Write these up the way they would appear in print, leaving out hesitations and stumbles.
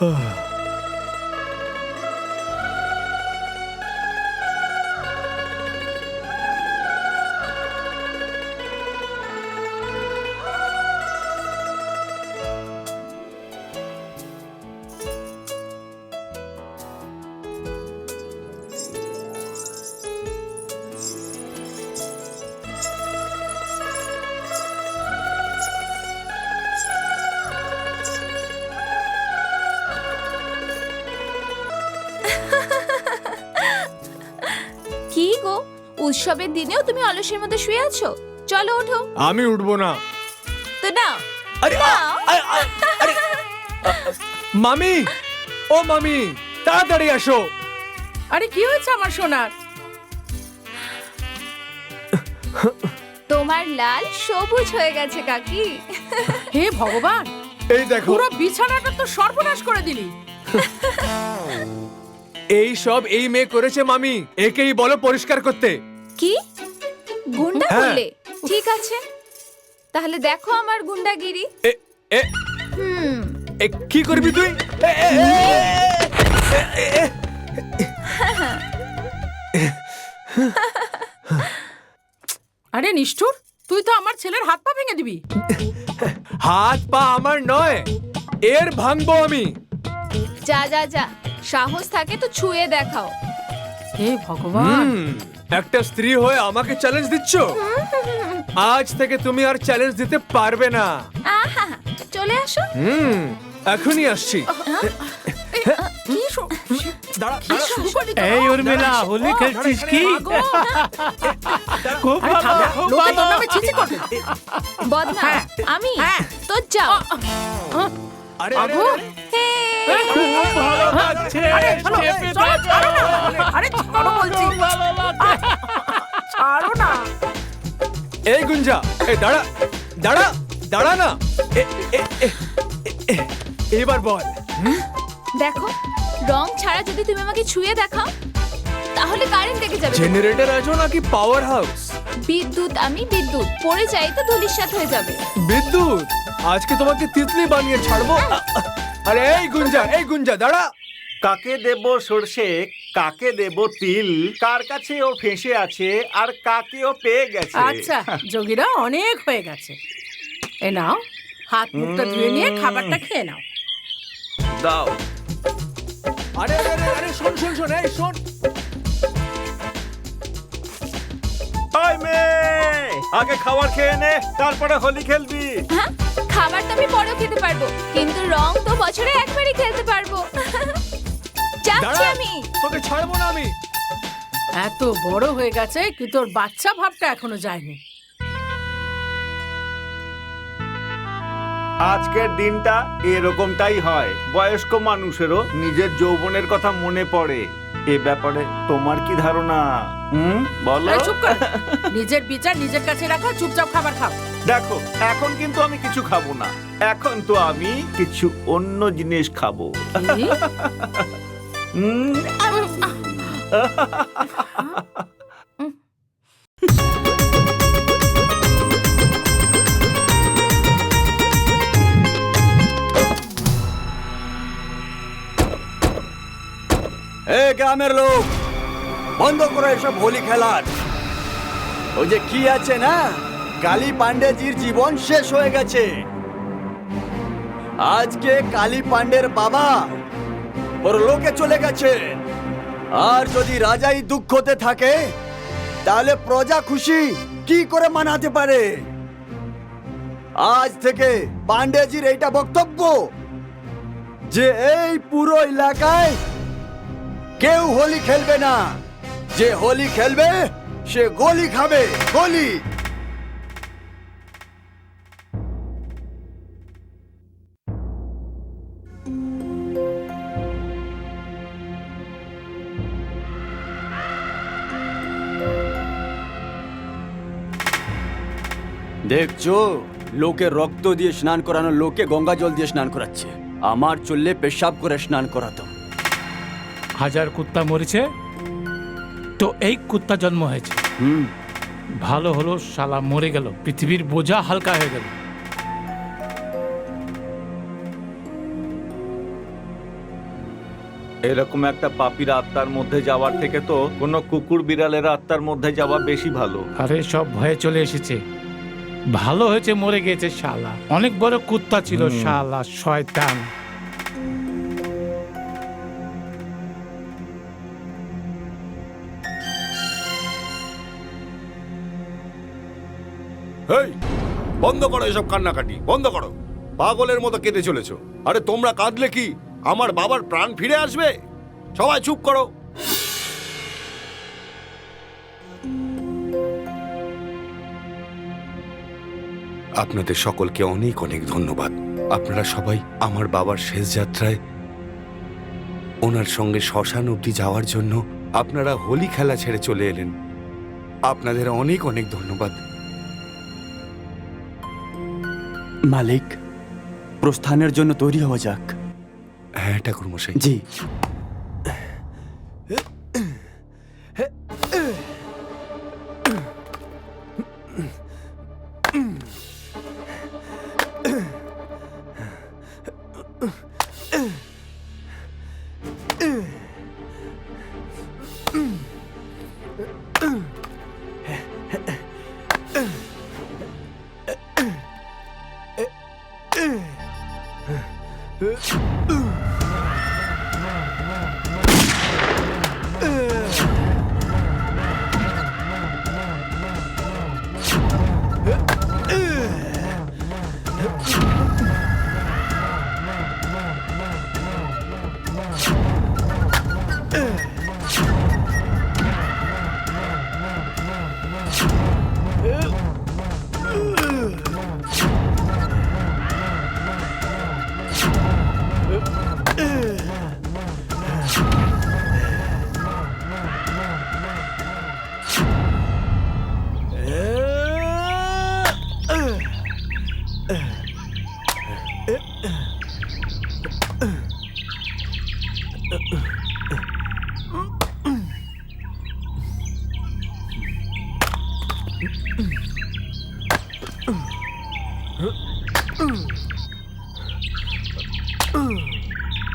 কি গো, উৎসবের দিনেও তুমি অলসের মধ্যে শুয়ে আছো? চলো ওঠো। আমি উঠবো না। তো নাও। আরে নাও। আরে মামি, ও মামি, তাড়াতাড়ি আসো। আরে কি হয়েছে আমার সোনার? তোমার লাল সবুজ হয়ে গেছে কাকি। হে ভগবান, এই দেখো, পুরো বিছানাটা তো সর্বনাশ করে দিলি। এই সব এই মেয়ে করেছে মামি। একেই বলো পরিষ্কার করতে। কি গুন্ডা হ্যাঁ। বললে? ঠিক আছে, তাহলে দেখো আমার গুন্ডাগিরি। এ এ হুম, এ কি করবি তুই? এ, এ, এ, এ, এ, এ। আরে নিষ্ঠুর, তুই তো আমার ছেলের হাত পা ভেঙে দিবি। হাত পা আমার নয়, এর ভাঙবো আমি। যা যা যা, সাহস থাকে তো ছুঁয়ে দেখাও। হে ভগবান, একটা স্ত্রী হয়ে আমাকে চ্যালেঞ্জ দিচ্ছ? আজ থেকে তুমি আর চ্যালেঞ্জ দিতে পারবে না। আহা, চলে আসো। এখনই আসছি। কি কি শুরু করলি তোরা? এই উর্মিলা, হোলি খেলছিস কি? মাগো, খুব আরে ভালো, থাম, খুব লোকে তোর ভালো। নামে ছিছি করবে। বদনা, হ্যাঁ, আমি হ্যাঁ। তো যাও। আরে মাগো, হে, খুব ভালো লাগছে। আরে চলো, চেপে চলো, ধরো। ছাড়ো না। আরে ছাড়ো বলছি। খুব ভালো লাগছে। ছাড়ো না। এই গুঞ্জা, এই দাঁড়া দাঁড়া দাঁড়া না। এ, এ, এ, এ, এবার বল। দেখো, রং ছাড়া যদি তুমি আমাকে ছুঁয়ে দেখাও তাহলে কারেন্ট লেগে যাবে। জেনারেটর আছো নাকি পাওয়ার হাউস? বিদ্যুৎ, আমি বিদ্যুৎ পড়ে যাই তো ধূলিসাৎ হয়ে যাবে। বিদ্যুৎ, আজকে তোমাকে তিতলি বানিয়ে ছাড়বো। আরে এই গুঞ্জা দাঁড়া। কাকে দেব সর্ষে, কাকে দেব তিল, কার কাছে ও ফেঁসে আছে আর কাকে ও পেয়ে গেছে। আচ্ছা, যোগীরা অনেক হয়ে গেছে। এ নাও, হাত মুখটা ধুয়ে নিয়ে খাবারটা খেয়ে নাও। দাও। আরে আরে আরে, আরে শোন শোন শোন, এই শোন। ওই মেয়ে, আগে খাবার খেয়ে নে, তারপরে হোলি খেলবি। হ্যাঁ, খাবার তো আমি পরেও খেতে পারবো, কিন্তু রং তো বছরে একবারই খেলতে পারবো। যাচ্ছি দাঁড়া, আমি। তোকে ছাড়বো না আমি। এত বড় হয়ে গেছে কি তোর বাচ্চা ভাবটা এখনো যায়নি। আজকের দিনটা এরকমটাই হয়। বয়স্ক মানুষেরও নিজের যৌবনের কথা মনে পড়ে। এ ব্যাপারে তোমার কি ধারণা? বলো। এই চুপ কর। নিজের বিচার নিজের কাছে রাখো, চুপচাপ খাবার খাও। দেখো, এখন কিন্তু আমি কিছু খাবো না। এখন তো আমি কিছু অন্য জিনিস খাবো। কি? হুম, এই গ্রামের লোক, বন্ধ করো এসব হোলি খেলার। ওই যে কি আছে না, কালী পান্ডেজির জীবন শেষ হয়ে গেছে। আজকে কালী পান্ডের বাবা ওর লোকে চলে গেছে। আর যদি রাজাই দুঃখতে থাকে তাহলে প্রজা খুশি কি করে মানাতে পারে? আজ থেকে পান্ডেজির এইটা বক্তব্য যে এই পুরো এলাকায় কেউ হোলি খেলবে না। যে হোলি খেলবে সে গোলি খাবে, গোলি। দেখছো, লোকে রক্ত দিয়ে স্নান করানো লোকে গঙ্গা জল দিয়ে স্নান করাচ্ছে। আমার চললে পেশাব করে স্নান করাতাম। হাজার কুত্তা মরেছে তো এই কুত্তা জন্ম হয়েছে। ভালো হলো শালা মরে গেল, পৃথিবীর বোঝা হালকা হয়ে গেল। এরকম একটা পাপির আত্মার মধ্যে যাওয়ার থেকে তো কোনো কুকুর বিড়ালের আত্মার মধ্যে যাওয়া বেশি ভালো। আরে সব ভয়ে চলে এসেছে। ভালো হয়েছে মরে গেছে শালা, অনেক বড় কুত্তা ছিল শালা শয়তান। এই বন্ধ করো এসব কান্নাকাটি, বন্ধ করো। পাগলের মতো কেঁদে চলেছো। আরে তোমরা কাঁদলে কি আমার বাবার প্রাণ ফিরে আসবে? সবাই চুপ করো। আপনাদের সকলকে অনেক অনেক ধন্যবাদ। আপনারা সবাই আমার বাবার শেষ যাত্রায় ওনার সঙ্গে শ্মশান অবধি যাওয়ার জন্য আপনারা হোলি খেলা ছেড়ে চলে এলেন। আপনাদের অনেক অনেক ধন্যবাদ। মালিক, প্রস্থানের জন্য তৈরি হওয়া যাক। হ্যাঁ ঠাকুরমশাই। জি।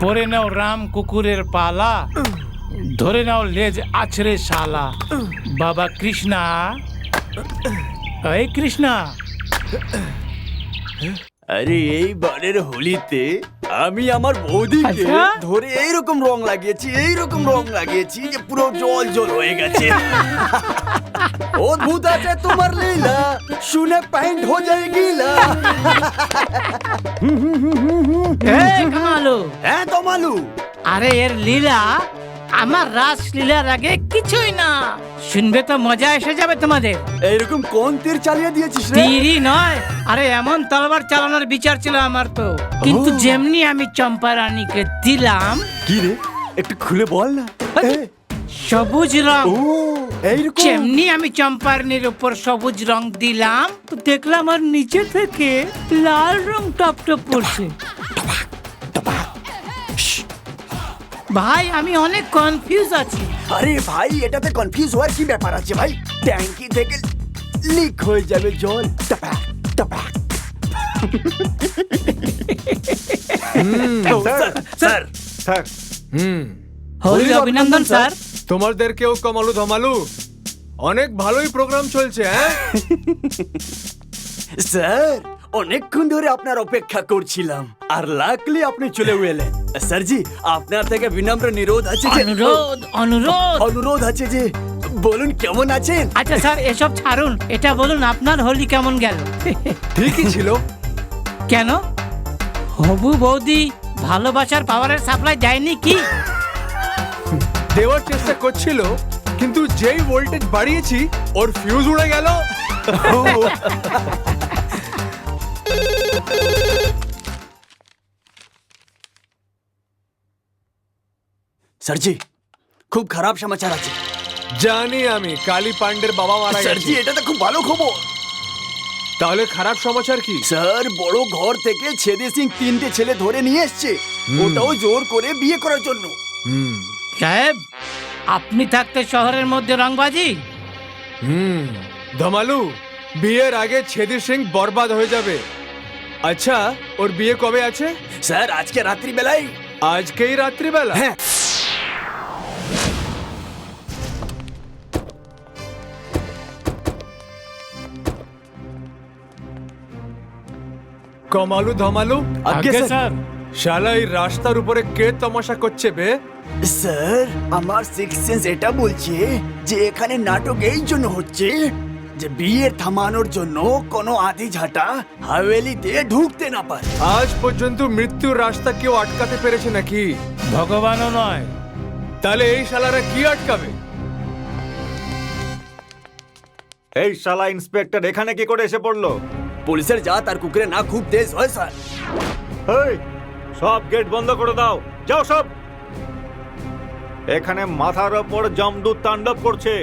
পরে নাও রাম কুকুরের পালা, ধরে নাও লেজ আছড়ে শালা। বাবা কৃষ্ণা, এই কৃষ্ণা, আরে এইবারের হোলিতে আমি আমার বৌদিকে আচ্ছা? ধরে এইরকম রং লাগিয়েছি যে পুরো জল জল হয়ে গেছে। অদ্ভুত আছে তোমার লীলা, শুনে প্যান্ট হো যায় গিলা। এই কামালু, হ্যাঁ তমালু, আরে এর লীলা আমার রাসলীলার আগে কিছুই না। শুনবে তো মজা এসে যাবে তোমাদের। এইরকম কোন তীর চালিয়ে দিয়েছিস রে? তীরই নয়, আরে এমন তলবার চালানোর বিচার ছিল আমার তো, কিন্তু যেমনি আমি চম্পা রানীকে দিলাম। কি রে, একটু খুলে বল না। সবুজ রং, ও এইরকম। যেমনি আমি চম্পারনির উপর সবুজ রং দিলাম, তো দেখলাম আর নিচে থেকে লাল রং টপ টপ পড়ছে। ভাই আমি অনেক কনফিউজ আছি। আরে ভাই, এটাতে কনফিউজ হওয়ার কি ব্যাপার আছে ভাই? ট্যাঙ্কি থেকে লিক হয়ে যাবে জল। টপাক টপাক। স্যার স্যার, হোলি অভিনন্দন স্যার। তোমাদেরকেও কমালু ধমালু, অনেক ভালোই প্রোগ্রাম চলছে। হ্যাঁ স্যার, অনেকক্ষণ ধরে আপনার অপেক্ষা করছিলাম, আর লাকলি আপনি চলে এলেন। স্যারজি, আপনার থেকে বিনম্র নিরোধ আছে যে অনুরোধ আছে যে বলুন কেমন আছেন? আচ্ছা স্যার, এসব ছাড়ুন, এটা বলুন আপনার হোলি কেমন গেল? ঠিকই ছিল। কেন, হবু বৌদি ভালোবাসার পাওয়ারের সাপ্লাই দেয়নি কি? দেওয়ার চেষ্টা করছিল, কিন্তু যেই ভোল্টেজ বাড়িয়েছি ওর ফিউজ উড়ে গেল। স্যারজি, খুব খারাপ সমাচার আছে। জানি আমি, কালী পান্ডের বাবা মারা স্যারজি, গেছে। এটা তো খুব ভালো খবর। তাহলে খারাপ সমাচার কি? স্যার, বড় ঘর থেকে ছেদে সিং 3টে ছেলে ধরে নিয়ে এসছে, ওটাও জোর করে বিয়ে করার জন্য। সাহেব, আপনি থাকতে শহরের মধ্যে রংবাজি? ধমালু, বিয়ের আগে ছেদি সিং বরবাদ হয়ে যাবে। আচ্ছা, ওর বিয়ে কবে আছে? স্যার, আজকে রাত্রিবেলায়। আজকেই রাত্রিবেলা? হ্যাঁ। কমালু ধমালু আগে স্যার শালা এই রাস্তার উপরে কে তমাশা করছে বে? স্যার আমার সিক্স সেন্স এটা বলছে যে এখানে নাটক এই জন্য হচ্ছে যে বিয়ে থামানোর জন্য কোনো আধি ঝাঁটা হাভেলিতে ঢুকতে না পারে। আজ পর্যন্ত মৃত্যুর রাস্তা কেউ আটকাতে পেরেছে নাকি? ভগবানও নয়। তাহলে এই শালারা কি আটকাবে? এই শালা ইন্সপেক্টর এখানে কি করে এসে পড়লো? পুলিশের জাত আর কুকুরের না খুব তেজ হয় স্যার। এই সব গেট বন্ধ করে দাও, যাও সব। এখানে মাথার ওপর জমদূত তাণ্ডব করছে,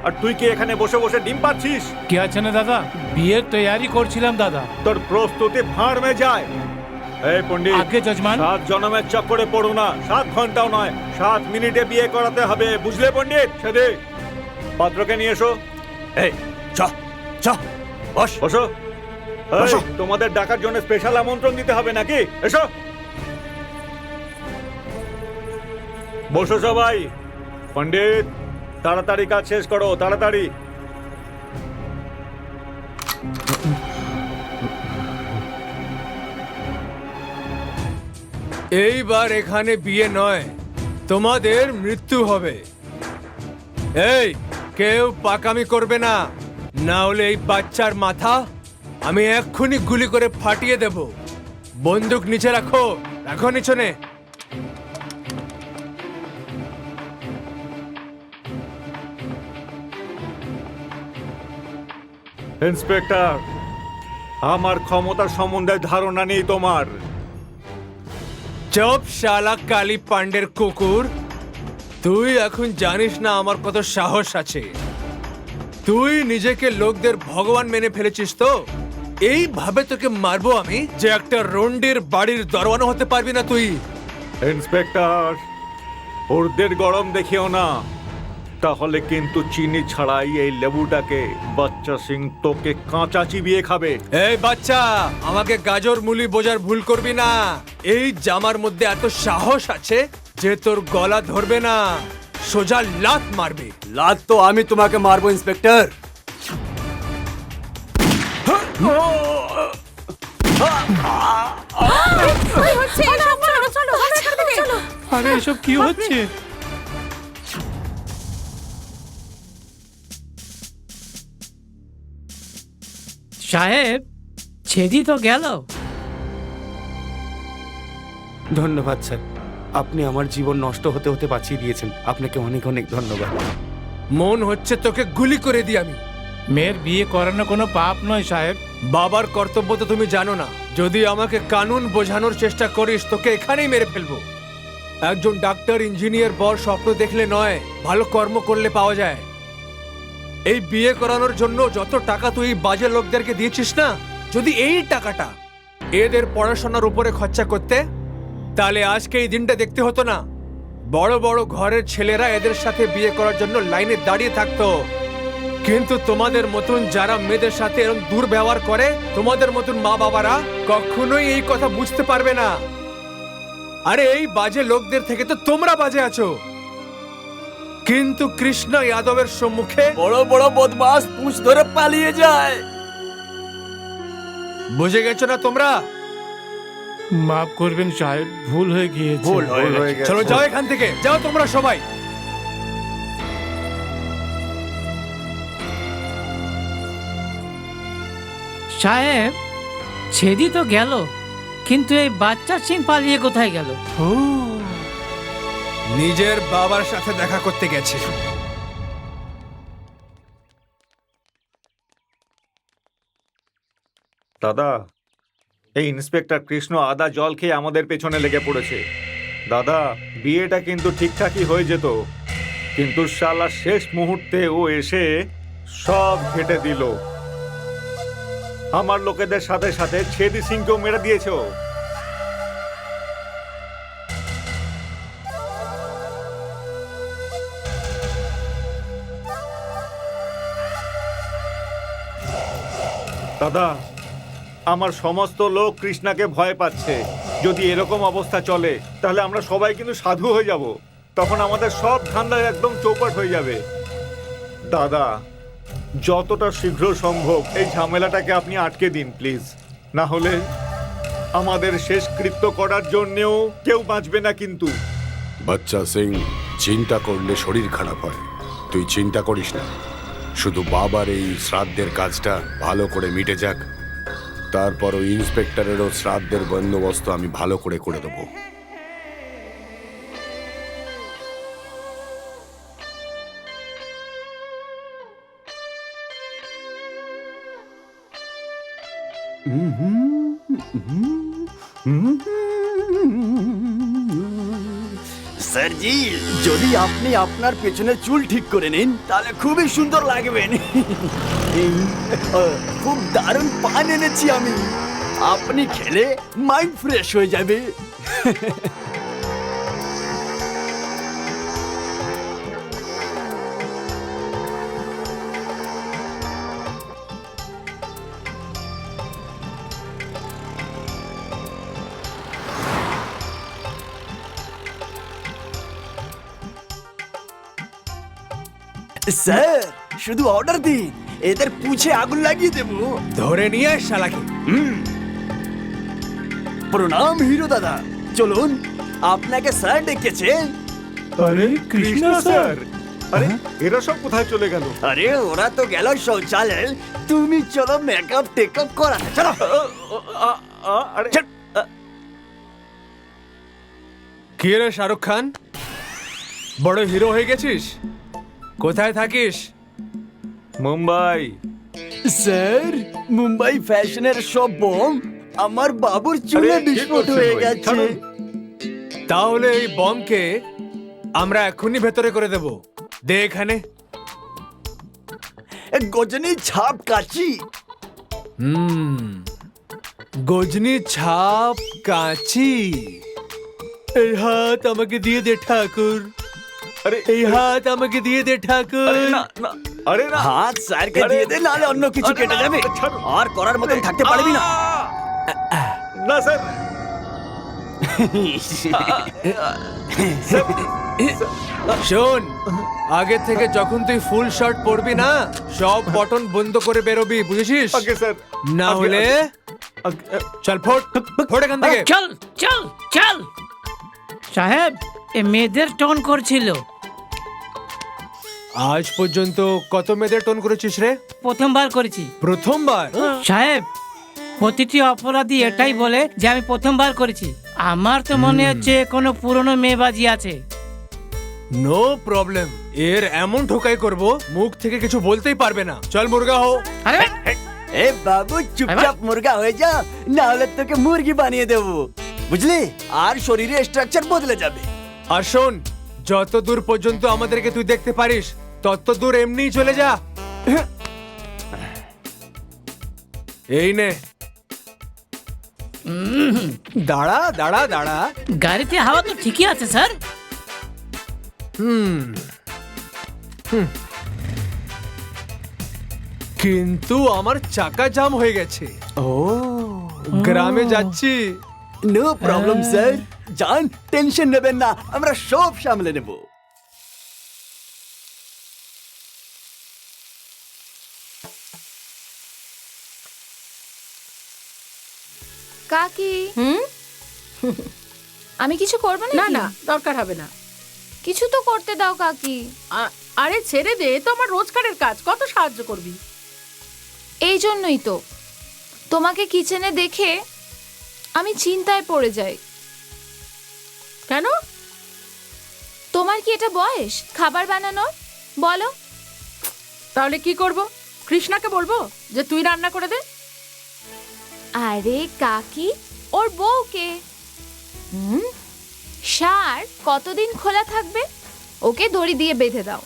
আর তুই কি এখানে বসে বসে ডিম পাচ্ছিস? কি আছে না দাদা, বিয়ের তৈয়ারি করছিলাম দাদা। তোর প্রস্তুতি ফাঁড় মে যায়। এই পণ্ডিত, আগে যজমান। 7 জনমের চক্করে পড়ো না, 7 ঘন্টাও নয়, 7 মিনিটে বিয়ে করাতে হবে, বুঝলে পণ্ডিত? সেদে পাত্রকে নিয়ে এসো। এই চ চ বস। বসো। এই, বসো। তোমাদের ডাকার জন্য স্পেশাল আমন্ত্রণ দিতে হবে নাকি? এসো বসো সবাই। পণ্ডিত তাড়াতাড়ি কাজ শেষ করো, তাড়াতাড়ি। এইবার এখানে বিয়ে নয়, তোমাদের মৃত্যু হবে। এই কেউ পাকামি করবে না, না হলে এই বাচ্চার মাথা আমি এক্ষুনি গুলি করে ফাটিয়ে দেব। বন্দুক নিচে রাখো, রাখো নিচনে। ইন্সপেক্টর, আমার ক্ষমতার সম্বন্ধে ধারণা নেই তোমার। চপ শালা কালী পান্ডের কুকুর, তুই এখন জানিস না আমার কত সাহস আছে। তুই নিজেকে লোকদের ভগবান মেনে ফেলেছিস তো এইভাবে তোকে মারবো আমি যে একটা রন্ডির বাড়ির দরওয়ানা হতে পারবি না তুই। ইন্সপেক্টর, ওদের গরম দেখিও না, তাহলে কিন্তু চিনি ছাড়াই এই লেবুটাকে বাচ্চা সিং তোকে কাঁচা চিবিয়ে খাবে। এই বাচ্চা, আমাকে গাজর মুলি বোঝার ভুল করবি না। এই জামার মধ্যে এত সাহস আছে যে তোর গলা ধরবে না, সোজা লাত মারবে। লাত তো আমি তোমাকে মারবো ইন্সপেক্টর। আরে এসব কি হচ্ছে? সাহেব, ছেদি তো গেল। ধন্যবাদ স্যার, আপনি আমার জীবন নষ্ট হতে হতে বাঁচিয়ে দিয়েছেন। আপনাকে অনেক অনেক ধন্যবাদ। মন হচ্ছে তোকে গুলি করে দিই আমি। মেয়ের বিয়ে করানো কোনো পাপ নয় সাহেব। বাবার কর্তব্য তো তুমি জানো না। যদি আমাকে কানুন বোঝানোর চেষ্টা করিস তোকে এখানেই মেরে ফেলবো। একজন ডাক্তার ইঞ্জিনিয়ার বর স্বপ্ন দেখলে নয়, ভালো কর্ম করলে পাওয়া যায়। এই বিয়ে করানোর জন্য যত টাকা তুই বাজে লোকদেরকে দিয়েছিস না, যদি এই টাকাটা এদের পড়াশোনার উপরে খরচা করতে, তাহলে আজকে এই দিনটা দেখতে হতো না। বড় বড় ঘরের ছেলেরা এদের সাথে বিয়ে করার জন্য লাইনে দাঁড়িয়ে থাকতো। কিন্তু তোমাদের মতন যারা মেয়েদের সাথে এরকম দুর্ব্যবহার করে, তোমাদের মতন মা বাবারা কখনোই এই কথা বুঝতে পারবে না। আরে এই বাজে লোকদের থেকে তো তোমরা বাজে আছো। কিন্তু কৃষ্ণ যাদবের সম্মুখে বড় বড় বদমাস পুঁছ ধরে পালিয়ে যায়। বুঝে গেছো না তোমরা? মাফ করবেন সাহেব, ভুল হয়ে গিয়েছে। ভুল হয়ে গেছে। চলো যাও এখান থেকে, যাও তোমরা সবাই। সাহেব, ছেদি তো গেল, কিন্তু এই বাচ্চা সিং পালিয়ে কোথায় গেল? নিজের বাবার সাথে দেখা করতে গেছে। দাদা, এই ইন্সপেক্টর কৃষ্ণ আদা জল খেয়ে আমাদের পেছনে লেগে পড়েছে। দাদা, বিয়েটা কিন্তু ঠিকঠাকই হয়ে যেত, কিন্তু শালা শেষ মুহূর্তে ও এসে সব ঘেটে দিল। আমার লোকেদের সাথে সাথে ছেদি সিংকেও মেরে দিয়েছে ও। দাদা, আমার সমস্ত লোক কৃষ্ণাকে ভয় পাচ্ছে। যদি এরকম অবস্থা চলে তাহলে আমরা সবাই কিন্তু সাধু হয়ে যাব। তখন আমাদের সব ধান্দা একদম চৌপাট হয়ে যাবে। দাদা, যতটা শীঘ্র সম্ভব এই ঝামেলাটাকে আপনি আটকে দিন প্লিজ, না হলে আমাদের শেষকৃত্য করার জন্যেও কেউ বাঁচবে না কিন্তু। বাচ্চা সিং, চিন্তা করলে শরীর খারাপ হয়। তুই চিন্তা করিস না, শুধু বাবার এই শ্রাদ্ধের কাজটা ভালো করে মিটে যাক, তারপর ওই ইন্সপেক্টরেরও শ্রাদ্ধের বন্দোবস্ত আমি ভালো করে করে দেবো। স্যারজি, যদি আপনি আপনার পেছনের চুল ঠিক করে নিন তাহলে খুবই সুন্দর লাগবেন। খুব দারুণ পান এনেছি আমি, আপনি খেলে মাইন্ড ফ্রেশ হয়ে যাবে। স্যার, শুধু অর্ডার দিন, এদের পুছে আগুন লাগিয়ে দেবো। ধরে নিয়ে আয় শালাকে। প্রণাম হিরো দাদা, চলুন, আপনাকে স্যার ডেকেছে। আরে কৃষ্ণ স্যার, আরে এরা সব কোথায় চলে গেল? আরে ওরা তো গেল শৌচালয়, তুমি চলো মেকআপ টেকআপ করা, চলো। আরে কি রে শাহরুখ খান, বড় হিরো হয়ে গেছিস? কোথায় থাকিস? মুম্বাই। স্যার, মুম্বাই ফ্যাশনের সব বোম আমার বাবুর চুলে আরে, কি বিস্ফোট করছেন হয়ে ভাই? গেছে। ছাড়ুন। তাহলে এই বমকে আমরা এখনই ভেতরে করে দেব। দে এখানে। গজনী ছাপ কাচি। গজনি ছাপ কাঁচি। এই হাত আমাকে দিয়ে দে ঠাকুর, আরে এই হাত আমাকে দিয়ে দে ঠাকুর। আরে না না, আরে না। হাত স্যারকে আরে, দিয়ে দে, নাহলে অন্য কিছু আরে কেটে না, যাবে, ছাড়ুন। আর করার মতন থাকতে পারবি না। না স্যার। শোন, আগে থেকে যখন তুই ফুল শার্ট পরবি না, সব বটন বন্ধ করে বেরোবি, বুঝেছিস? Okay sir. না হলে চল ফোট ফোট এখান থেকে। চল চল চল সাহেব, এ মেয়েদের টোন করছিল। আজ পর্যন্ত কত মেয়েদের টোন করেছিস রে? প্রথমবার করেছি প্রথমবার? সাহেব। প্রতিটি অপরাধী এটাই বলে যে আমি প্রথমবার করেছি। আমার তো মনে হচ্ছে কোনো পুরনো মেয়েবাজি আছে। নো প্রবলেম, এর এমন ঠোকাই করব মুখ থেকে কিছু বলতেই পারবে না। চল মুরগা হো। আরে এ বাবু, চুপচাপ মুরগা হয়ে যা, না হলে তোকে মুরগি বানিয়ে দেবো, বুঝলি? আর শরীরের স্ট্রাকচার বদলে যাবে। আর শোন, যত দূর পর্যন্ত আমাদেরকে তুই দেখতে পারিস তত দূর এমনিই চলে যা। এই নে। দাঁড়া দাঁড়া দাঁড়া। গাড়িতে হাওয়া তো ঠিকই আছে স্যার। কিন্তু আমার চাকা জাম হয়ে গেছে। ও, গ্রামে যাচ্ছি। নো প্রবলেম স্যার, জান, টেনশন নেবেন না, আমরা সব সামলে নেব। কাকি, আমি কিছু করব না? না না, দরকার হবে না। কিছু তো করতে দাও কাকি। আরে ছেড়ে দে, তো আমার রোজকারের কাজ, কত সাহায্য করবি। এই জন্যই তো তোমাকে কিচেনে দেখে আমি চিন্তায় পড়ে যাই। কেন? তোমার কি এটা বয়স খাবার বানানোর? বলো। তাহলে কি করব? কৃষ্ণাকে বলবো যে তুই রান্না করে দে? আরে কাকি, ওর বউকে। সার কতদিন খোলা থাকবে? ওকে দড়ি দিয়ে বেঁধে দাও।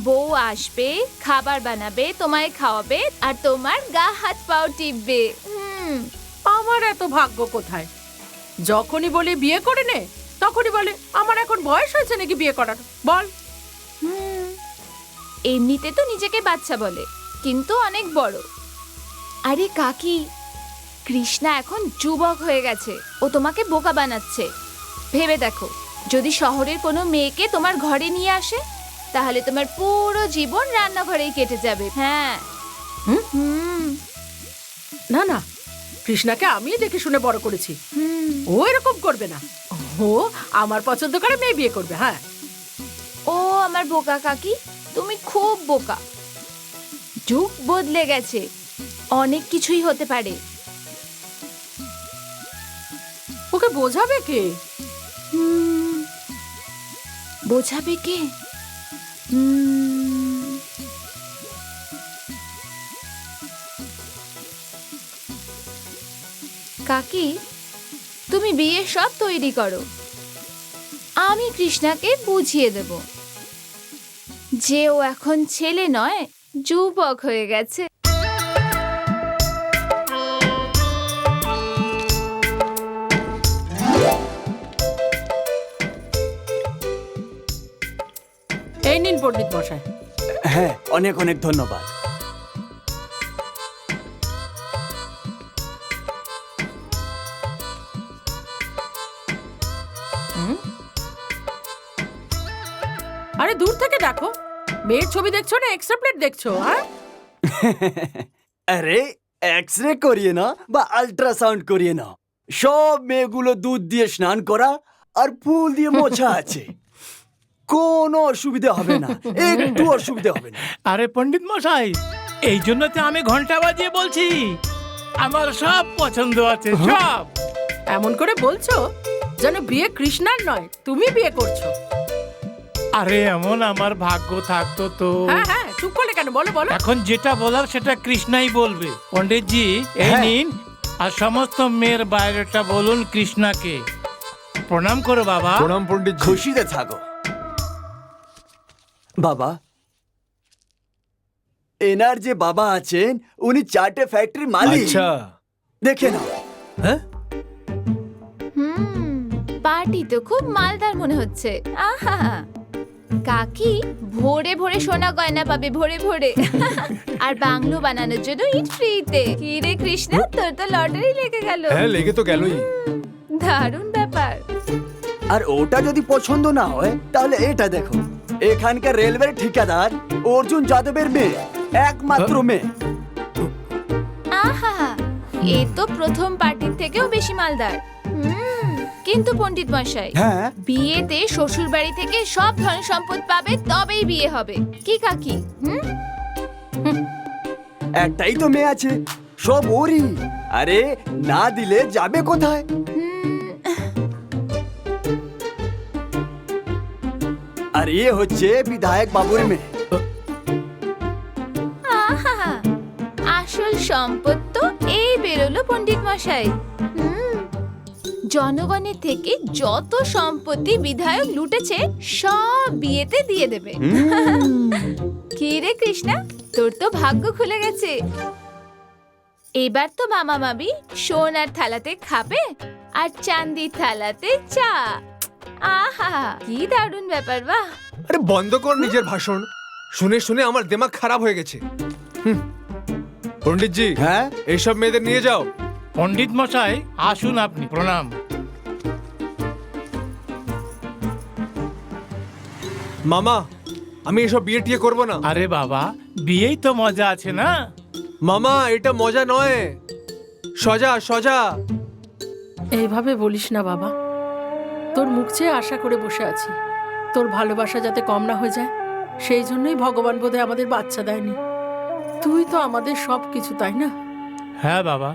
বউ আসবে, খাবার বানাবে, তোমায় খাওয়াবে, আর তোমার গা হাত পাও টিপবে। আমার এত ভাগ্য কোথায়? যখনই বলি বিয়ে করে নে, তখনই বলে আমার এখন বয়স হয়েছে নাকি বিয়ে করার, বল। এমনিতে তো নিজেকে বাচ্চা বলে, কিন্তু অনেক বড়। আরে কাকি, কৃষ্ণা এখন যুবক হয়ে গেছে, ও তোমাকে বোকা বানাচ্ছে। ভেবে দেখো, যদি শহরের কোনো মেয়েকে তোমার ঘরে নিয়ে আসে, তাহলে তোমার পুরো জীবন রান্নাঘরেই কেটে যাবে। হ্যাঁ। না না, কৃষ্ণাকে আমি দেখে শুনে বড় করেছি, ও এরকম করবে না। ও আমার পছন্দ করে মেয়ে বিয়ে করবে। হ্যাঁ, ও আমার বোকা কাকি, তুমি খুব বোকা। যুগ বদলে গেছে, অনেক কিছুই হতে পারে। ওকে বোঝাবে কে? বোঝাবে কে? কাকি, তুমি বিয়ে সব তৈরি করো, আমি কৃষ্ণাকে বুঝিয়ে দেব যে ও এখন ছেলে নয়, যুবক হয়ে গেছে। এই নিন পণ্ডিত মশাই। হ্যাঁ, অনেক অনেক ধন্যবাদ। আরে দূর থেকে দেখো, মেয়ের ছবি দেখছো না এক্সরে প্লেট দেখছো? হ্যাঁ, আরে এক্স রে করিয়ে না বা আল্ট্রাসাউন্ড করিয়ে না, সব মেয়েগুলো দুধ দিয়ে স্নান করা আর ফুল দিয়ে মোছা আছে। কোনো অসুবিধা হবে না, একটু অসুবিধা হবে না। আরে পণ্ডিত মশাই, এই জন্য তো আমি ঘন্টা বাজিয়ে বলছি আমার সব পছন্দ আছে, সব। এমন করে বলছো যেন বিয়ে কৃষ্ণার নয়, তুমি বিয়ে করছো। আরে এমন আমার ভাগ্য থাকতো তো। হ্যাঁ হ্যাঁ, চুপ করলে কেন? বলো বলো। এখন যেটা বলার সেটা কৃষ্ণাই বলবে। পণ্ডিতজি এই হ্যাঁ। নিন, আর সমস্ত মেয়ের বাইরেটা বলুন কৃষ্ণাকে। প্রণাম করো বাবা। প্রণাম পণ্ডিত। খুশিতে থাকো বাবা। এনার যে বাবা আছেন উনি 4টে ফ্যাক্টরি মালিক। আচ্ছা, দেখে নাও। হ্যাঁ, পার্টি তো খুব মালদার মনে হচ্ছে। আহা, কাকি ভোরে ভোরে সোনা গয়না পাবে, ভোরে ভোরে। আর বাংলো বানানোর জন্য ইট ফ্রিতে। কি রে কৃষ্ণা, তোর তো লটারি লেগে গেল। হ্যাঁ লেগে তো গেলই। দারুণ ব্যাপার। আর ওটা যদি পছন্দ না হয় তাহলে এটা দেখো, এখানকার রেলওয়ের ঠিকাদার অর্জুন যাদবের মেয়ে, একমাত্র মেয়ে। আহা, এ তো প্রথম পার্টির থেকেও বেশি মালদার। কিন্তু পণ্ডিত মশাই, হ্যাঁ, বিয়েতে শ্বশুর বাড়ি থেকে সব ধন সম্পদ পাবে, তবেই বিয়ে হবে। কি কাকি? একটাই তো মেয়ে আছে, সব ওরই। আরে না দিলে যাবে কোথায়? আর এ হচ্ছে বিধায়ক বাবুর মেয়ে। আহা, আসল সম্পদ তো এই বেরোলো পণ্ডিত মশাই। জনগণের থেকে যত সম্পত্তি বিধায়ক লুটেছে সব বিয়েতে দিয়ে দেবে। কি রে কৃষ্ণা, তোর তো ভাগ্য খুলে গেছে। এবার তো মামা মামি সোনার থালাতে খাবে আর চান্দির থালাতে চা। আহা, কি দারুণ ব্যাপার! বাহ! আরে বন্ধ কর নিজের ভাষণ, শুনে শুনে আমার দিমাগ খারাপ হয়ে গেছে। পণ্ডিতজি, হ্যাঁ, এইসব মেয়েদের নিয়ে যাও। পণ্ডিত মশাই আসুন, আপনি। প্রণাম। মামা, আমি এসব বিয়ে টিয়ে করবো না। আরে বাবা, বিয়েই তো মজা আছে না। মামা, এটা মজা নয়, সজা সজা। এইভাবে বলিস না বাবা, তোর মুখ চেয়ে আশা করে বসে আছি। তোর ভালোবাসা যাতে কম না হয়ে যায়, সেই জন্যই ভগবান বোধহয় আমাদের বাচ্চা দেয়নি। তুই তো আমাদের সব কিছু, তাই না? হ্যাঁ বাবা,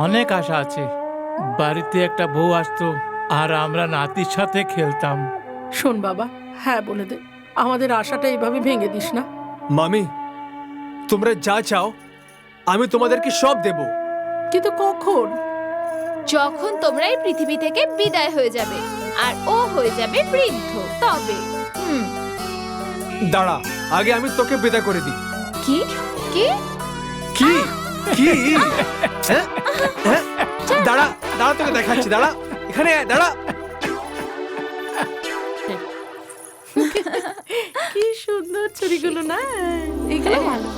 অনেক আশা আছে। বাড়িতে একটা বউ আসতো আর আমরা নাতির সাথে খেলতাম। শোন বাবা, হ্যাঁ বলে দে, আমাদের আশাটা এইভাবে ভেঙে দিস না। মামি, তোমরা যা চাও আমি তোমাদেরকে সব দেব। কিন্তু কখন? যখন তোমরা এই পৃথিবী থেকে বিদায় হয়ে যাবে আর ও হয়ে যাবে বৃদ্ধ, তবে। দাঁড়া, আগে আমি তোকে বিদায় করে দিই। কি কি কি কি? হ্যাঁ? হ্যাঁ? দাঁড়া দাঁড়া, তোকে দেখাচ্ছি, দাঁড়া এখানে, দাঁড়া। কি সুন্দর ছুরিগুলো না, এগুলো ভালো।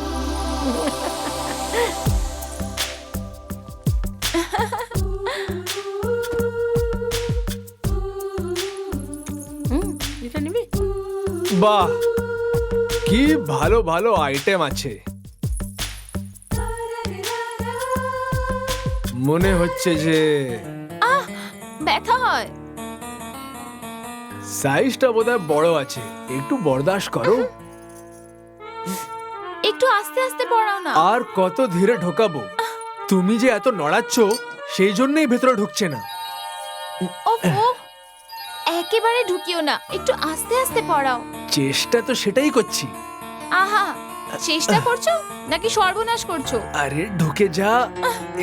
এটা নিবি? বাহ, কি ভালো ভালো আইটেম আছে। মনে হচ্ছে যে ব্যথা হয়। সাইজটা বোধহয় বড় আছে, একটু বরদাস্ত করো। একটু আস্তে আস্তে পড়াও না। আর কত ধীরে ঢোকাবো? তুমি যে এত নড়াচ্ছ সেই জন্যই ভেতরে ঢুকছে না। ওফো, একেবারে ঢুকিও না, একটু আস্তে আস্তে পড়াও। চেষ্টা তো সেটাই করছি। আহা, চেষ্টা করছো নাকি সর্বনাশ করছো? আরে ঢুকে যা,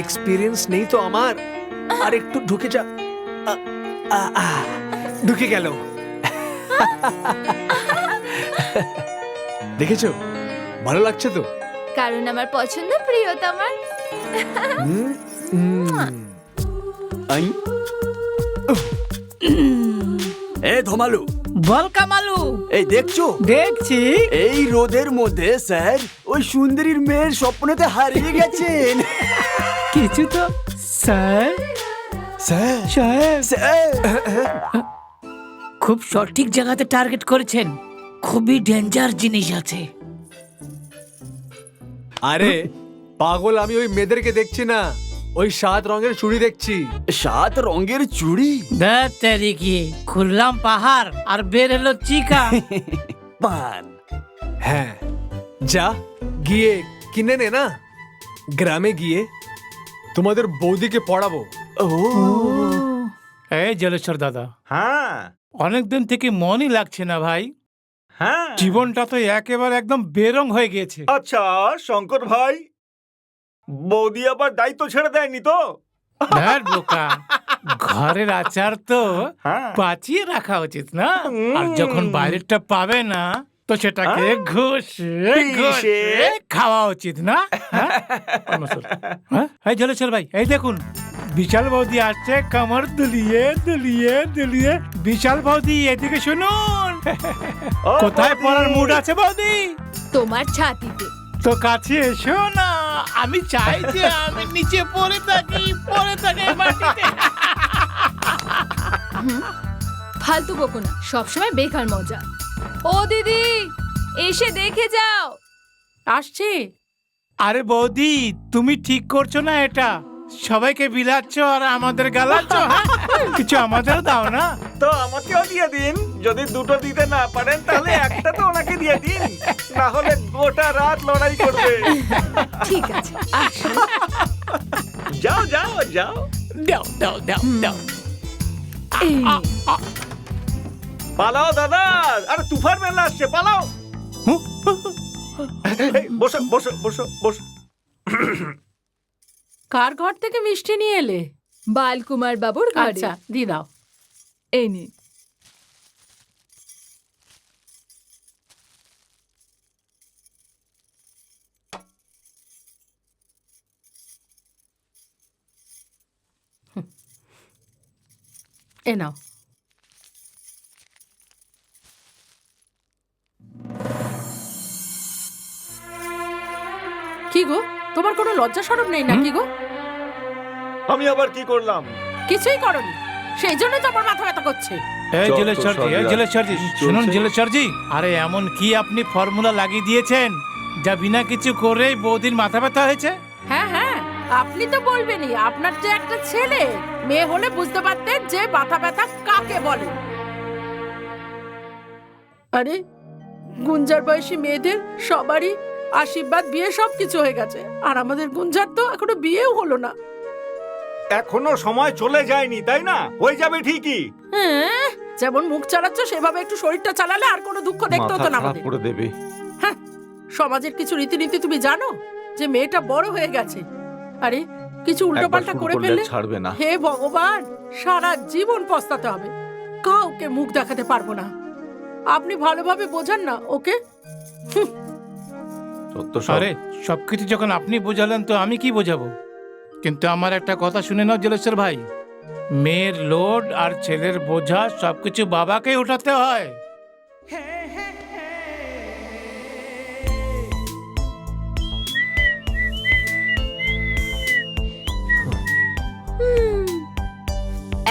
এক্সপিরিয়েন্স নেই তো আমার। আর একটু ঢুকে যা। ঢুকে গেল। দেখেছো, ভালো লাগছে তো? কারণ আমার পছন্দ প্রিয়তমার। হুম, হুম। আই এ ধমালু, বল কামালু। এই দেখছো, দেখছি। এই রোদের মধ্যে স্যার ওই সুন্দরীর মেয়ের স্বপ্নতে হারিয়ে গেছেন। কিছু তো স্যার স্যার, সাহেব স্যার, খুব সঠিক জায়গাতে টার্গেট করেছেন। খুবই ডেঞ্জার জিনিস আছে। আরে পাগল, আমি ওই মেয়েদেরকে দেখছি না, ওই 7 রঙের চুড়ি দেখছি। 7 রঙের চুড়ি? তেরি কি, খুললাম পাহাড় আর বের হলো চিকা। পান। হ্যাঁ, যা গিয়ে কিনে নে না। গ্রামে গিয়ে তোমাদের বৌদিকে পড়াবো। ও এই জলেশ্বর দাদা, হ্যাঁ অনেকদিন থেকে মনই লাগছে না ভাই। হ্যাঁ। জীবনটা তো একেবারে একদম বেরং হয়ে গিয়েছে। আচ্ছা শঙ্কর ভাই, বৌদি আবার দায়িত্ব ছেড়ে দেয়নি তো? ধ্যার বোকা, ঘরের আচার তো হ্যাঁ। বাঁচিয়ে রাখা উচিত না? আর যখন বাইরেরটা পাবে না তো সেটাকে ঘষে ঘষে খাওয়া উচিত না? হ্যাঁ? হ্যাঁ? এই জলেশ্বর ভাই, এই দেখুন বিশাল বৌদি আসছে, কামর দুলিয়ে দুলিয়ে দুলিয়ে। বিশাল বৌদি, এদিকে শুনুন। ও কোথায় বৌদি। পড়ার মুড আছে বৌদি? তোমার ছাতিতে। তো কাছে এসো না, আমি চাই যে আমি নিচে পড়ে থাকি মাটিতে। ফালতু বকো না, সবসময় বেকার মজা। ও দিদি, এসে দেখে যাও। আসছি। আরে বৌদি, তুমি ঠিক করছো না এটা? সবাইকে বিলাচ্ছ আর আমাদের গালাচ্ছ। কিছু আমাদের দাও না। তো আমাকেও দিয়ে দিন। যদি দুটো দিতে না পারেন তাহলে একটা তো ওনাকে দিয়ে দিন, না হলে গোটা রাত লড়াই করবে। ঠিক আছে, আসো। যাও যাও যাও। দাও দাও দাও দাও। এই নে। পালাও দাদা, আরে তুফান মেলা আসছে, পালাও। এই, বসো বসো বসো বসো। কার ঘর থেকে মিষ্টি নিয়ে এলে? বালকুমার বাবুর ঘরে। আচ্ছা, দি দাও। এই নে। এ নাও। কি গো, তোমার কোনো লজ্জা শরম নেই নাকি গো? আমি আবার কি করলাম? কিছুই করনি, সেই জন্যই তো আমার মাথা ব্যথা করছে। এই যত জলেশ্বরজি, এই সব জলেশ্বরজি, কি শুনুন চলছে? জলেশ্বরজি, আরে এমন কি আপনি ফর্মুলা লাগিয়ে দিয়েছেন যা বিনা কিছু করেই বৌদির মাথা ব্যথা হয়েছে? হ্যাঁ হ্যাঁ, আপনি তো বলবেনই, আপনার যে একটা ছেলে, মেয়ে হলে বুঝতে পারতেন যে মাথা ব্যথা কাকে বলে। আরে গুঞ্জার বয়সী মেয়েদের সবারই আশীর্বাদ, বিয়ে সবকিছু হয়ে গেছে, আর আমাদের গুঞ্জার তো এখনো বিয়েও হলো না। এখনো সময় চলে যায়নি, তাই না? হয়ে যাবে ঠিকই। হ্যাঁ, যেমন মুখ চালাচ্ছ সেভাবে একটু শরীরটা চালালে আর কোনো দুঃখ দেখতে হতো না আমাদের। করে দেবে। হ্যাঁ, সমাজের কিছু রীতিনীতি তুমি জানো যে মেয়েটা বড় হয়ে গেছে, আরে কিছু উল্টোপাল্টা করে ফেললে ছাড়বে না। হে ভগবান, সারা জীবন পস্তাতে হবে। কাউকে মুখ দেখাতে পারবো না। আপনি ভালোভাবে বোঝান না ওকে। আরে সবকিছু যখন আপনি বোঝালেন তো আমি কি বোঝাবো? কিন্তু আমার একটা কথা শুনে নাও জলেশ্বর ভাই, মেয়ের লোড আর ছেলের বোঝা সবকিছু বাবাকে উঠাতে হয়।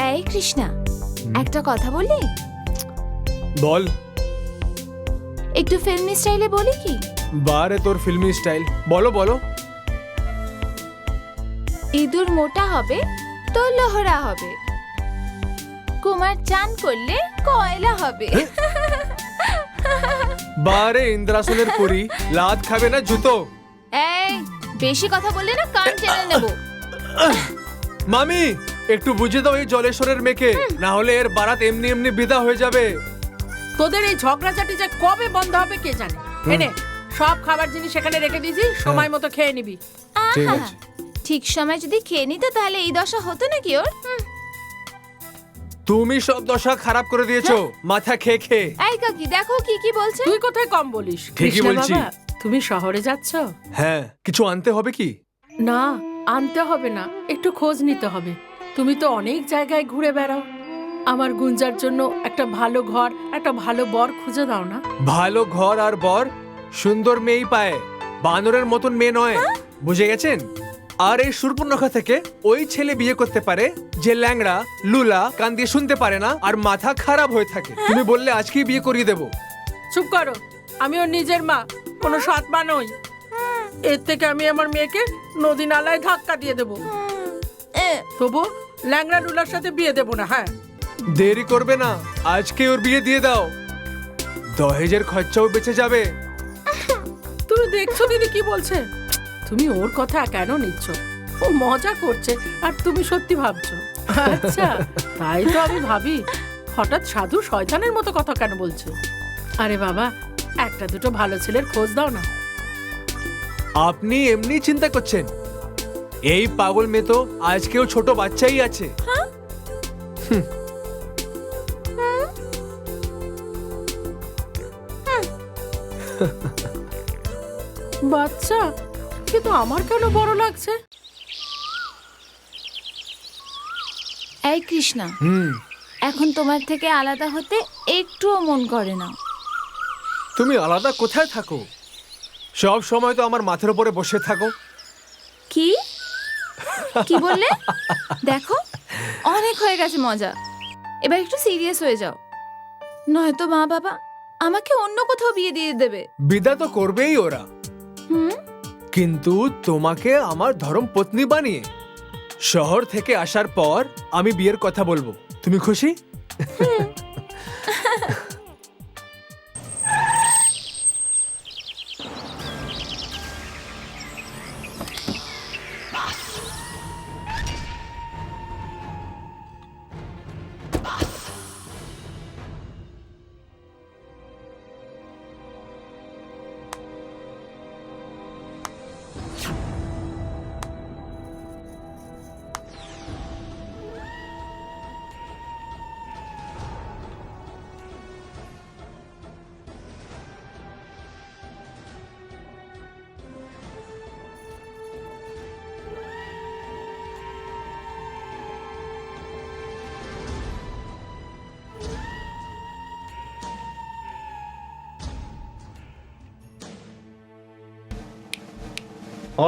এই কৃষ্ণা, একটা কথা বলি? বল। একটু ফিল্মি স্টাইলে বলি কি? বারে তোর ফিল্মি স্টাইল, বলো বলো। ইঁদুর মোটা হবে তো লোহরা হবে, কুমার চান করলে কয়লা হবে। বারে ইন্দ্রাসনের পুরি, লাত খাবে না জুতো। এই বেশি কথা বললে না কান টেনে নেব। মামি একটু বুঝে দাও এই জলেশ্বরের মেয়েকে, না হলে এর বারাত এমনি এমনি বিদা হয়ে যাবে। তোদের এই ঝগড়াঝাটি যে কবে বন্ধ হবে কে জানে। এনে সব খাবার জিনিস এখানে রেখে দিয়েছি, সময় মতো খেয়ে নিবি। ঠিক আহা, আছে। ঠিক সময় যদি খেয়ে নিত তাহলে এই দশা হতো নাকি ওর? তুমি সব দশা খারাপ করে দিয়েছো মাথা খেয়ে খেয়ে। এই কাকি দেখো কি কি বলছে। তুই কোথায় কম বলিস? ঠিকই কৃষ্ণা বলছি। বাবা, তুমি শহরে যাচ্ছ? হ্যাঁ, কিছু আনতে হবে কি? না, আনতে হবে না, একটু খোঁজ নিতে হবে। তুমি তো অনেক জায়গায় ঘুরে বেড়াও, আমার গুঞ্জার জন্য একটা ভালো ঘর, একটা ভালো বর খুঁজে দাও না। ভালো ঘর আর বর সুন্দর মেয়েই পায়, বানরের মতন মেয়ে নয়, বুঝে গেছেন? আর এই সুর্পনখা থেকে ওই ছেলে বিয়ে করতে পারে যে ল্যাংড়া, লুলা, কান দিয়ে শুনতে পারে না আর মাথা খারাপ হয়ে থাকে। তুমি বললে আজকেই বিয়ে করিয়ে দেবো। চুপ করো, আমি ওর নিজের মা, কোনো সৎ মা নই। এর থেকে আমি আমার মেয়েকে নদী নালায় ধাক্কা দিয়ে দেবো, তবু ল্যাংড়া লুলার সাথে বিয়ে দেবো না। হ্যাঁ, দেরি করবে না, আজকে ওর বিয়ে দিয়ে দাও, দহেজের খরচাও বেঁচে যাবে। তুমি দেখছো দিদি কি বলছে? তুমি ওর কথা কেন নিচ্ছ? ও মজা করছে আর তুমি সত্যি ভাবছো। আচ্ছা, তাই তো আমি ভাবি হঠাৎ সাধু শয়তানের মতো কথা কেন বলছে। আরে বাবা, একটা দুটো ভালো ছেলের খোঁজ দাও না। আপনি এমনি চিন্তা করছেন, এই পাগল মেয়ে তো আজকেও ছোট বাচ্চাই আছে। বাচ্চা, কিন্তু আমার কেন বড় লাগছে? এই কৃষ্ণা, এখন তোমার থেকে আলাদা হতে একটুও মন করে না। তুমি আলাদা কোথায় থাকো? সব সময় তো আমার মাথার উপরে বসে থাকো। কি কি বললে? দেখো অনেক হয়ে গেছে মজা, এবার একটু সিরিয়াস হয়ে যাও, নয়তো মা বাবা আমাকে অন্য কোথাও বিয়ে দিয়ে দেবে। বিদা তো করবেই ওরা, হুম, কিন্তু তোমাকে আমার ধর্ম পত্নী বানিয়ে শহর থেকে আসার পর আমি বিয়ের কথা বলবো। তুমি খুশি?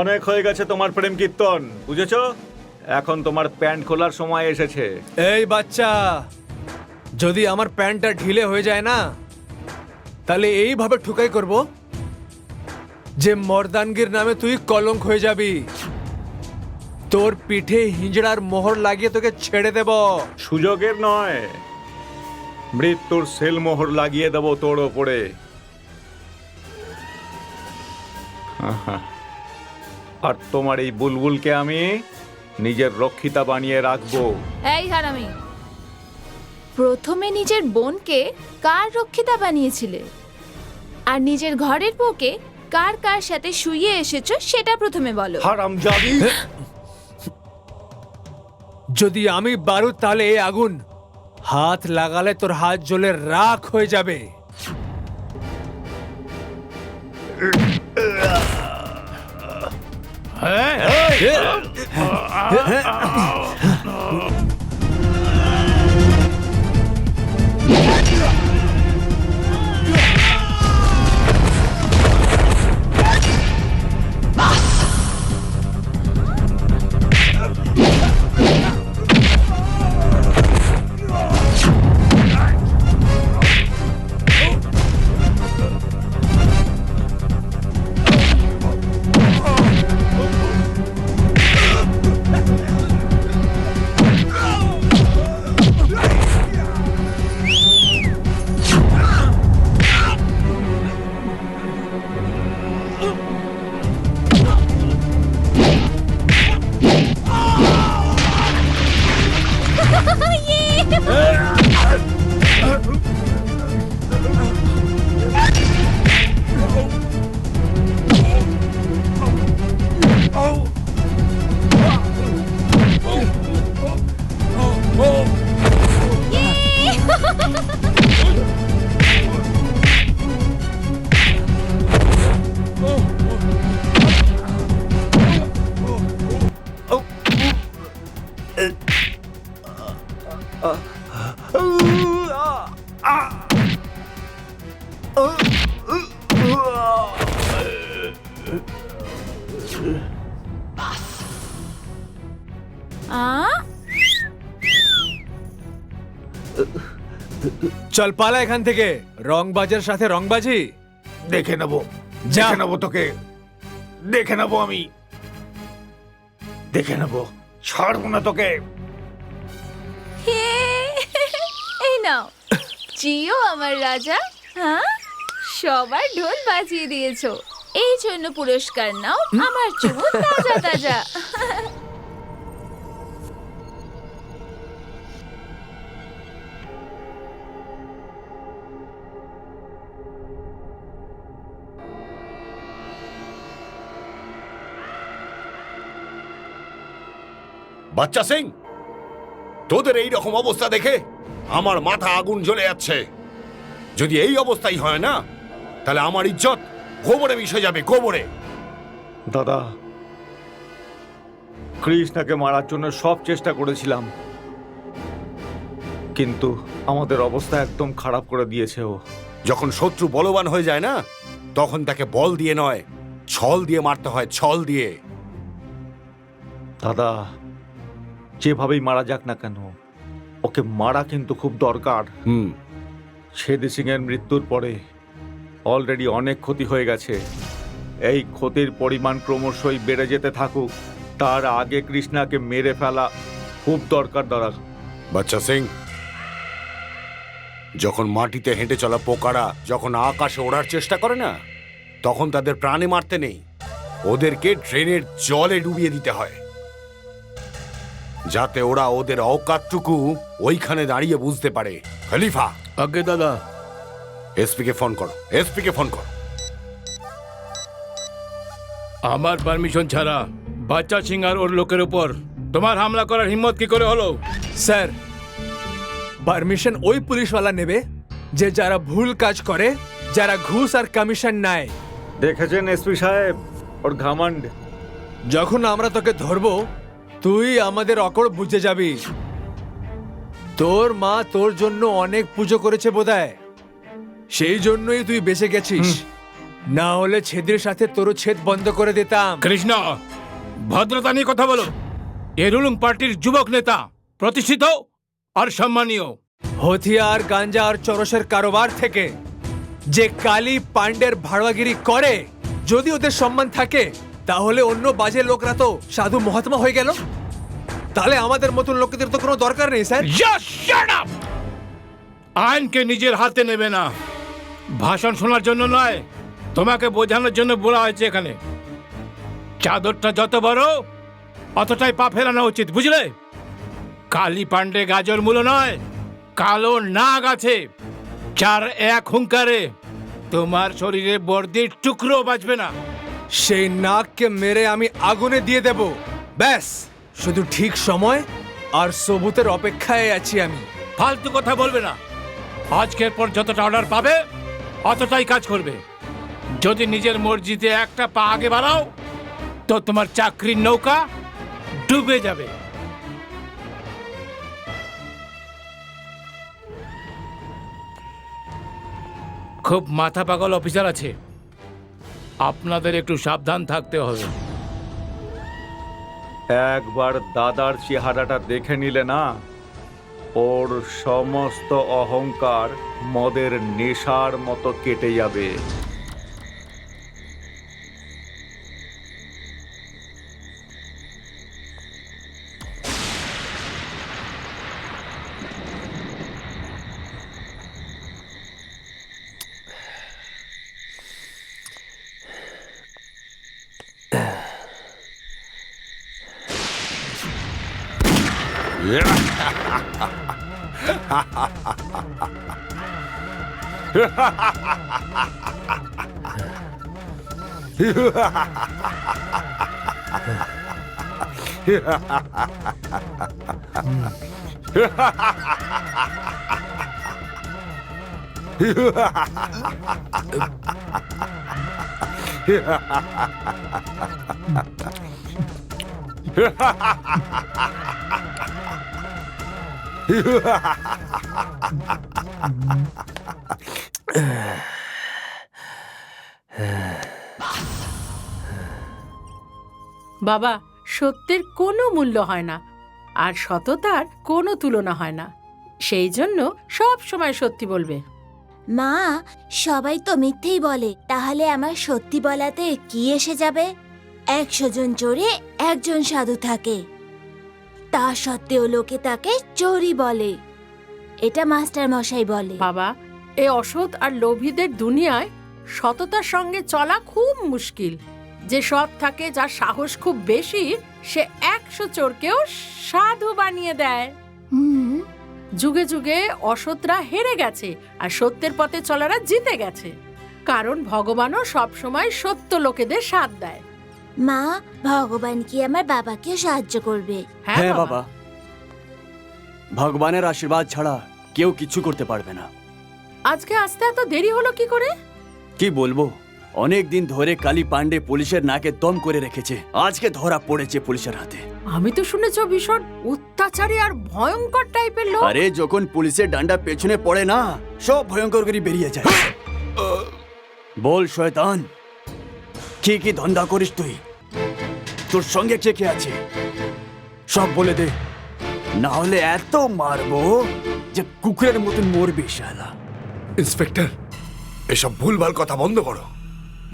অনেক হয়ে গেছে তোমার প্রেম কীর্তন, বুঝেছো? এখন তোমার প্যান্ট খোলার সময় এসেছে। এই বাচ্চা, যদি আমার প্যান্টটা ঢিলে হয়ে যায় না, তাহলে এইভাবে ঠুকাই করব যে মর্দানগির নামে তুই কলঙ্ক হয়ে যাবি। তোর পিঠে হিজড়ার মোহর লাগিয়ে তোকে ছেড়ে দেব। সুযোগের নয়, মৃত্যুর সেল মোহর লাগিয়ে দেবো তোর ওপরে। আর তোমার এই বুলবুলকে আমি নিজের রক্ষিতা বানিয়ে রাখবো। এই হারামি, প্রথমে নিজের বোনকে কার রক্ষিতা বানিয়েছিলে, আর নিজের ঘরের বউকে কার কার সাথে শুইয়ে এসেছো সেটা প্রথমে বলো। হারামজাদি! যদি আমি বারুদ তাহলে এই আগুন হাত লাগালে তোর হাত জ্বলে রাখ হয়ে যাবে। চল পালা এখান থেকে, রংবাজের সাথে রংবাজি। দেখে নেবো, যা। দেখে নেবো তোকে, দেখে নেবো আমি, দেখে নেবো, ছাড়বো না তোকে। এই নাও, জিও আমার রাজা। হ্যাঁ, সবার ঢোল বাজিয়ে দিয়েছো, এই জন্য পুরস্কার নাও, আমার চুমু তাজা তাজা। বাচ্চা সিং, তোদের এই রকম অবস্থা দেখে আমার মাথা আগুন জ্বলে যাচ্ছে। যদি এই অবস্থাই হয় না, তাহলে আমার ইজ্জত গোবরে মিশে যাবে, গোবরে। দাদা, কৃষ্ণাকে মারার জন্য সব চেষ্টা করেছিলাম, কিন্তু আমাদের অবস্থা একদম খারাপ করে দিয়েছে ও। যখন শত্রু বলবান হয়ে যায় না, তখন তাকে বল দিয়ে নয়, ছল দিয়ে মারতে হয়, ছল দিয়ে। দাদা, যেভাবেই মারা যাক না কেন, ওকে মারা কিন্তু খুব দরকার। ছেদি সিং এর মৃত্যুর পরে অলরেডি অনেক ক্ষতি হয়ে গেছে। এই ক্ষতির পরিমাণ ক্রমশই বেড়ে যেতে থাকুক, তার আগে কৃষ্ণাকে মেরে ফেলা খুব দরকার দাদা। বাচ্চা সিং, যখন মাটিতে হেঁটে চলা পোকারা যখন আকাশে ওড়ার চেষ্টা করে না, তখন তাদের প্রাণে মারতে নেই, ওদেরকে ড্রেনের জলে ডুবিয়ে দিতে হয়, যাতে ওরা ওদের অকাতটুকু ওইখানে দাঁড়িয়ে বুঝতে পারে। খলিফা, আগে দাদা। এসপি কে ফোন করো, এসপি কে ফোন করো। আমার পারমিশন ছাড়া বাচ্চা সিং আর ওর লোকের উপর তোমার হামলা করার হিম্মত কি করে হলো? স্যার, পারমিশন ওই পুলিশওয়ালা নেবে যে যারা ভুল কাজ করে, যারা ঘুষ আর কমিশন নেয়। দেখেছেন এসপি সাহেব ওর ঘামান্ড? যখন আমরা তোকে ধরবো, তুই আমাদের অকড় বুঝে যাবি। তোর মা তোর জন্য অনেক পুজো করেছে বোধহয়, সেই জন্যই তুই বেঁচে গেছিস। না হলে ছেদের সাথে তোরও ছেদ বন্ধ করে দিতাম। কৃষ্ণ, ভদ্রতা নিয়ে কথা বলো। এ রুলিং পার্টির যুবক নেতা, প্রতিষ্ঠিত আর সম্মানীয়। হথিয়ার, গাঞ্জা আর চরসের কারোবার থেকে যে কালী পান্ডের ভাড়াগিরি করে, যদি ওদের সম্মান থাকে, তাহলে অন্য বাজে লোকরা তো সাধু মহাত্মা হয়ে গেল। তাহলে আমাদের মতন লোকেদের তো কোনো দরকার নেই স্যার। Just shut up! আইনকে নিজের হাতে নেবে না। ভাষণ শোনার জন্য নয়, তোমাকে বোঝানোর জন্য বলা হয়েছে এখানে। চাদরটা যত বড়, অতটাই পা ফেরানো উচিত, বুঝলে? কালী পান্ডে গাজর মূল নয়, কালো নাগ আছে, যার এক হুঙ্কারে তোমার শরীরে বর্দির টুকরো বাঁচবে না। সেই নাককে মেরে আমি আগুনে দিয়ে দেব। ব্যাস, শুধু ঠিক সময় আর সবুতের অপেক্ষায় আছি আমি। ফালতু কথা বলবে না। আজকের পর যতটা অর্ডার পাবে, অতটাই কাজ করবে। যদি নিজের মর্জিতে একটা পা আগে বাড়াও, তো তোমার চাকরির নৌকা ডুবে যাবে। খুব মাথা পাগল অফিসার আছে, আপনাদের একটু সাবধান থাকতে হবে। একবার দাদার চেহারাটা দেখে নিলে না, ওর সমস্ত অহংকার মদের নেশার মতো কেটে যাবে। বাবা, সত্যের কোনো মূল্য হয় না, আর সততার কোনো তুলনা হয় না। সেই জন্য সব সময় সত্যি বলবে। মা, সবাই তো মিথ্যেই বলে, তাহলে আমার সত্যি বলাতে কি এসে যাবে? 100 জন চোরে একজন সাধু থাকে, তা সত্ত্বেও লোকে তাকে চোরই বলে। এটা মাস্টার মশাই বলে। বাবা, এই অসৎ আর লোভীদের দুনিয়ায় সততার সঙ্গে চলা খুব মুশকিল। যে সৎ থাকে, যার সাহস খুব বেশি, সে 100 চোরকেও সাধু বানিয়ে দেয়। হুম, যুগে যুগে অসৎরা হেরে গেছে আর সত্যের পথে চলারা জিতে গেছে, কারণ ভগবানও সব সময় সত্য লোকেদের সাথ দেয়। মা, ভগবান কি আমার বাবাকে সাহায্য করবে? হ্যাঁ বাবা, ভগবানের আশীর্বাদ ছাড়া কেউ কিছু করতে পারবে না। আজকে আসতে এত দেরি হলো কি করে? কি বলবো, অনেক দিন ধরে কালী পান্ডে পুলিশের নাকে দম করে রেখেছে, আজকে ধরা পড়েছে পুলিশের হাতে। আমি তো শুনেছি ও ভীষণ অত্যাচারী আর ভয়ঙ্কর টাইপের লোক। আরে যখন পুলিশের ডান্ডা পেছনে পড়ে না, সব ভয়ঙ্কর করে বেরিয়ে যায়। বল শয়তান, কি কি ধন্দা করিস তুই? তোর সঙ্গে কে কে আছে সব বলে দে, না হলে এত মারবো যে কুকুরের মতন মরবি শালা। ইন্সপেক্টর, এসব ভুলভাল কথা বন্ধ করো,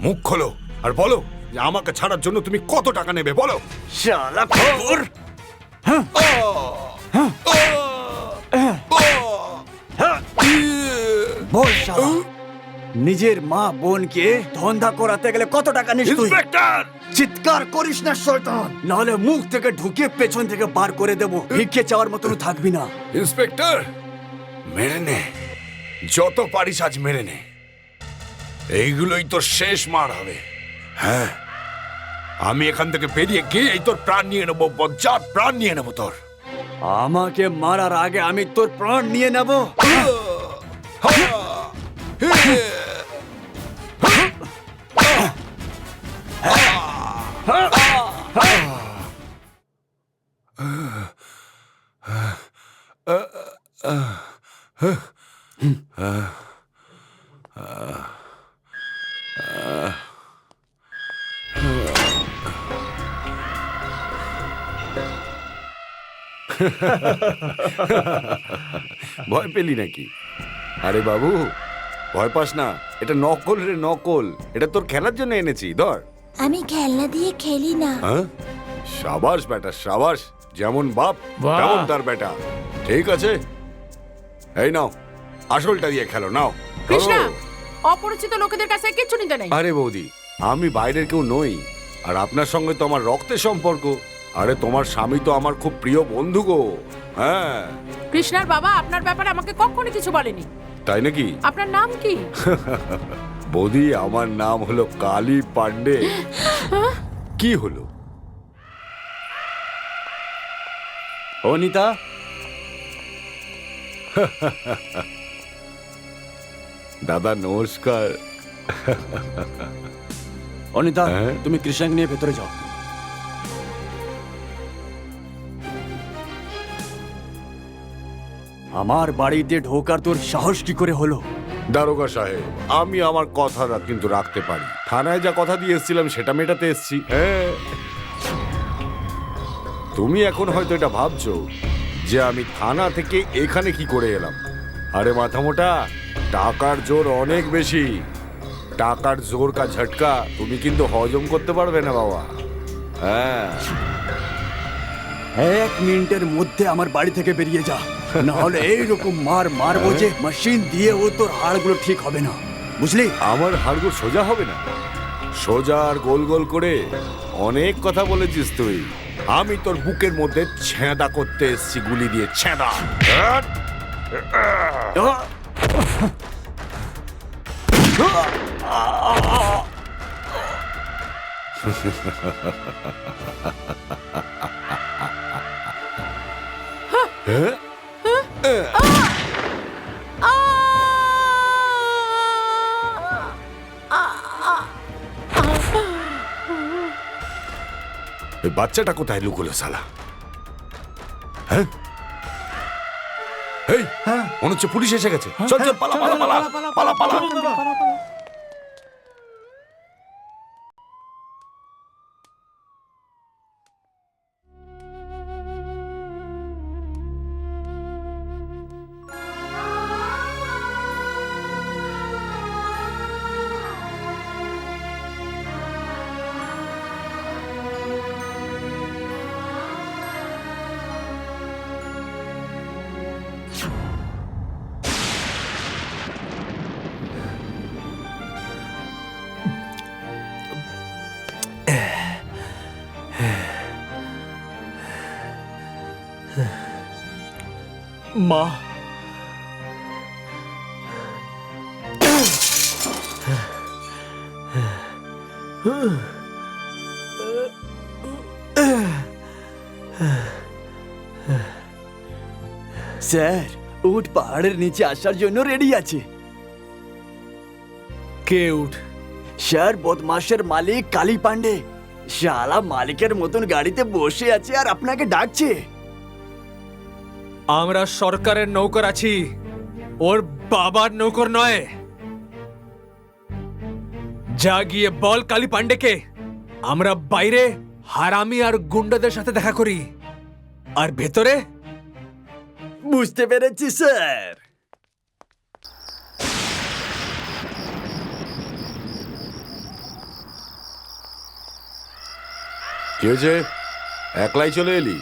মুখ খোলো আর বলো যে আমাকে ছাড়ার জন্য তুমি কত টাকা নেবে বলো। শালা কুকুর! বল শালা, নিজের মা বোনকে ধন্দা করাতে গেলে কত টাকা নিস তুই? ইন্সপেক্টর! চিৎকার করিস না শয়তান, নাহলে মুখ থেকে ঢুকিয়ে পেছন থেকে বার করে দেবো, ভিক্ষে চাওয়ার মতন থাকবি না। ইন্সপেক্টর, মেরে নে, যত পারিস আজ মেরে নে, এইগুলোই তোর শেষ মার হবে। হ্যাঁ, আমি এখান থেকে বেরিয়ে গিয়ে এই তোর প্রাণ নিয়ে নেবো, বজ্জাত প্রাণ নিয়ে নেবো তোর। আমাকে মারার আগে আমি তোর প্রাণ নিয়ে নেব। ভয় পেলি নাকি? আরে বাবু, ভয় পাস না, এটা নকল রে, নকল। এটা তোর খেলার জন্য এনেছি, ধর। আমি খেলনা দিয়ে খেলি না। হ্যাঁ, সাবাস বেটা, সাবাস। যেমন বাপ বাহ। তেমন তার বেটা। ঠিক আছে, এই নাও, আসলটা দিয়ে খেলো, নাও। কৃষ্ণা, ধরো। অপরিচিত লোকেদের কাছে কিচ্ছু নিতে নেই। আরে বৌদি, আমি বাইরের কেউ নই, আর আপনার সঙ্গে তো আমার রক্তের সম্পর্ক। আরে তোমার স্বামী তো আমার খুব প্রিয় বন্ধু গো। হ্যাঁ। কৃষ্ণার বাবা আপনার ব্যাপারে আমাকে কখনো কিছু বলেনি। তাই নাকি? আপনার নাম কি? বৌদি, আমার নাম হলো কালী পান্ডে। কি হলো? অনিতা, দাদা নমস্কার। অনিতা, হ্যাঁ? তুমি কৃষ্ণাকে নিয়ে ভেতরে যাও। আমার বাড়িতে ঢোকার তোর সাহস কি করে হলো? দারোগা সাহেব, আমি আমার কথাটা কিন্তু রাখতে পারি। থানায় যা কথা দিয়ে এসেছিলাম সেটা মেটাতে এসেছি। হ্যাঁ, তুমি এখন হয়তো এটা ভাবছো যে আমি থানা থেকে এখানে কি করে এলাম। আরে মাথা মোটা, টাকার জোর অনেক বেশি। টাকার জোর কা ঝটকা তুমি কিন্তু হজম করতে পারবে না বাবা। হ্যাঁ, 1 মিনিটের মধ্যে আমার বাড়ি থেকে বেরিয়ে যা, না হলে এইরকম মারবো যে মেশিন দিয়ে ও তোর হাড়গুলো ঠিক হবে না, বুঝলি? আমার হাড়গোড় সোজা হবে না? সোজা আর গোল গোল করে অনেক কথা বলেছিস তুই। আমি তোর বুকের মধ্যে ছেঁদা করতে এসেছি, গুলি দিয়ে ছেঁদা। এই বাচ্চাটা কোথায় লুকোলো শালা? হ্যাঁ, এই মনে হচ্ছে পুলিশ এসে গেছে। চল চল, পালা পালা পালা পালা পালা। মা, স্যার উট পাহাড়ের নিচে আসার জন্য রেডি আছে। কে উঠ? স্যার বদমাশের মালিক কালী পান্ডে। শালা মালিকের মতন গাড়িতে বসে আছে আর আপনাকে ডাকছে। আমরা সরকারের নৌকর আছি, ওর বাবার নৌকর নয়। যা গিয়ে বল কালী পান্ডেকে আমরা বাইরে হারামি আর গুন্ডাদের সাথে দেখা করি, আর ভেতরে বুঝতে পেরেছি স্যার। কি হয়েছে? একলাই চলে এলি?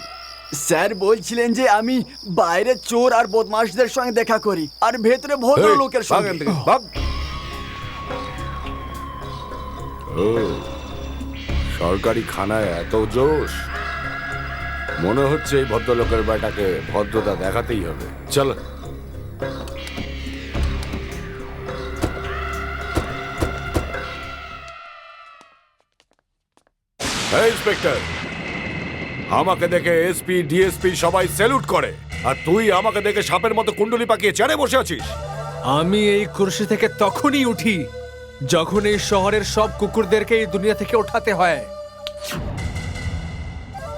স্যার বলছিলেন যে আমি বাইরে চোর আর বদমাশদের সঙ্গে দেখা করি আর ভেতরে ভদ্র এই, লোকের ভাগ সঙ্গে। এখান থেকে, ভাগ। ও, সরকারি খানায় এত জোশ। মনে হচ্ছে এই ভদ্রলোকের বেটাকে ভদ্রতা দেখাতেই হবে। চল। এই ইন্সপেক্টর, আমাকে দেখে এসপি ডিএসপি সবাই স্যালুট করে, আর তুই আমাকে দেখে সাপের মতো কুণ্ডলি পাকিয়ে চেয়ারে বসে আছিস। আমি এই কুর্সি থেকে তখনই উঠি যখন এই শহরের সব কুকুরদেরকে এই দুনিয়া থেকে ওঠাতে হয়।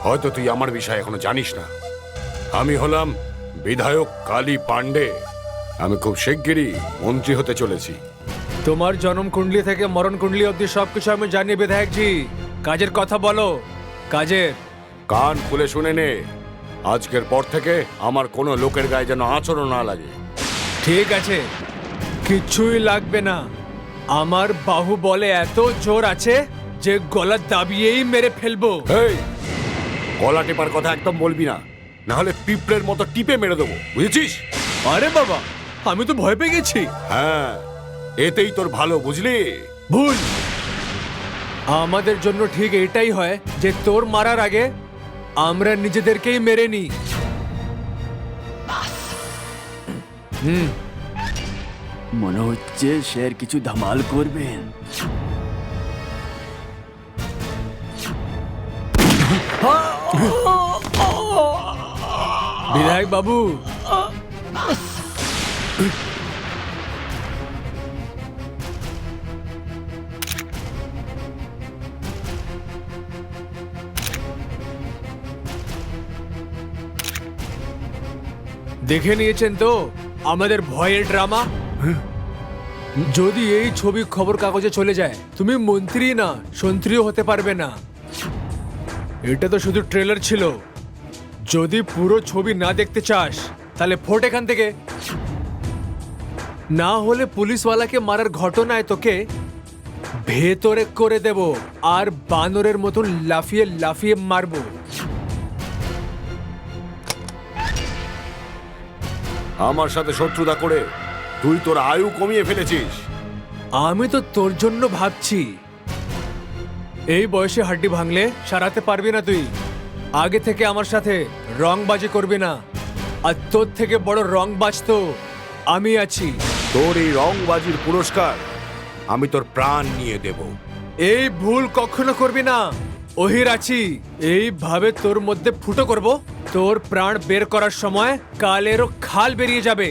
হয়তো তুই আমার বিষয়ে এখনো জানিস না। আমি হলাম বিধায়ক কালী পান্ডে। আমি খুব শিগগিরই মন্ত্রী হতে চলেছি। তোমার জন্ম কুণ্ডলি থেকে মরণ কুণ্ডলি অব্দি সবকিছু আমি জানি বিধায়ক জি। কাজের কথা বলো, কাজের। কান খুলে শুনে নে, আজকের পর থেকে আমার কোনো লোকের গায়ে যেন আঁচড়ও না লাগে। ঠিক আছে, কিছুই লাগবে না। আমার বাহুবলে এত জোর আছে যে গলা দাবিয়েই মেরে ফেলবো। এই, গলা টেপার কথা একদম বলবি না, না হলে পিঁপড়ের মতো টিপে মেরে দেবো, বুঝেছিস? আরে বাবা, আমি তো ভয় পেয়ে গেছি। হ্যাঁ, এতেই তোর ভালো, বুঝলি? ভুল। আমাদের জন্য ঠিক এটাই হয় যে তোর মারার আগে আমরা নিজেদেরকেই মেরে নিই। মনে হচ্ছে স্যার কিছু ধামাল করবেন। বিধায়ক বাবু, দেখে নিয়েছেন তো আমাদের ভয়ের ড্রামা। যদি এই ছবি খবর কাগজে চলে যায়, তুমি মন্ত্রী না সন্ত্রীও হতে পারবে না। এটা তো শুধু ট্রেলার ছিল। যদি পুরো ছবি না দেখতে চাস তাহলে ফোট এখান থেকে, না হলে পুলিশওয়ালাকে মারার ঘটনায় তোকে ভেতরে করে দেব আর বানরের মতন লাফিয়ে লাফিয়ে মারবো। আমার সাথে শত্রুতা করে তুই তোর আয়ু কমিয়ে ফেলেছিস। আমি তো তোর জন্য ভাবছি। এই বয়সে হাড্ডি ভাঙলে সারাতে পারবি না তুই। আগে থেকে আমার সাথে রংবাজি করবি না, আর তোর থেকে বড় রংবাজ তো আমি আছি। তোর এই রংবাজির পুরস্কার আমি তোর প্রাণ নিয়ে দেব। এই ভুল কখনো করবি না। ওহির আছি, এইভাবে তোর মধ্যে ফুটো করব, তোর প্রাণ বের করার সময় কালেরও খাল বেরিয়ে যাবে।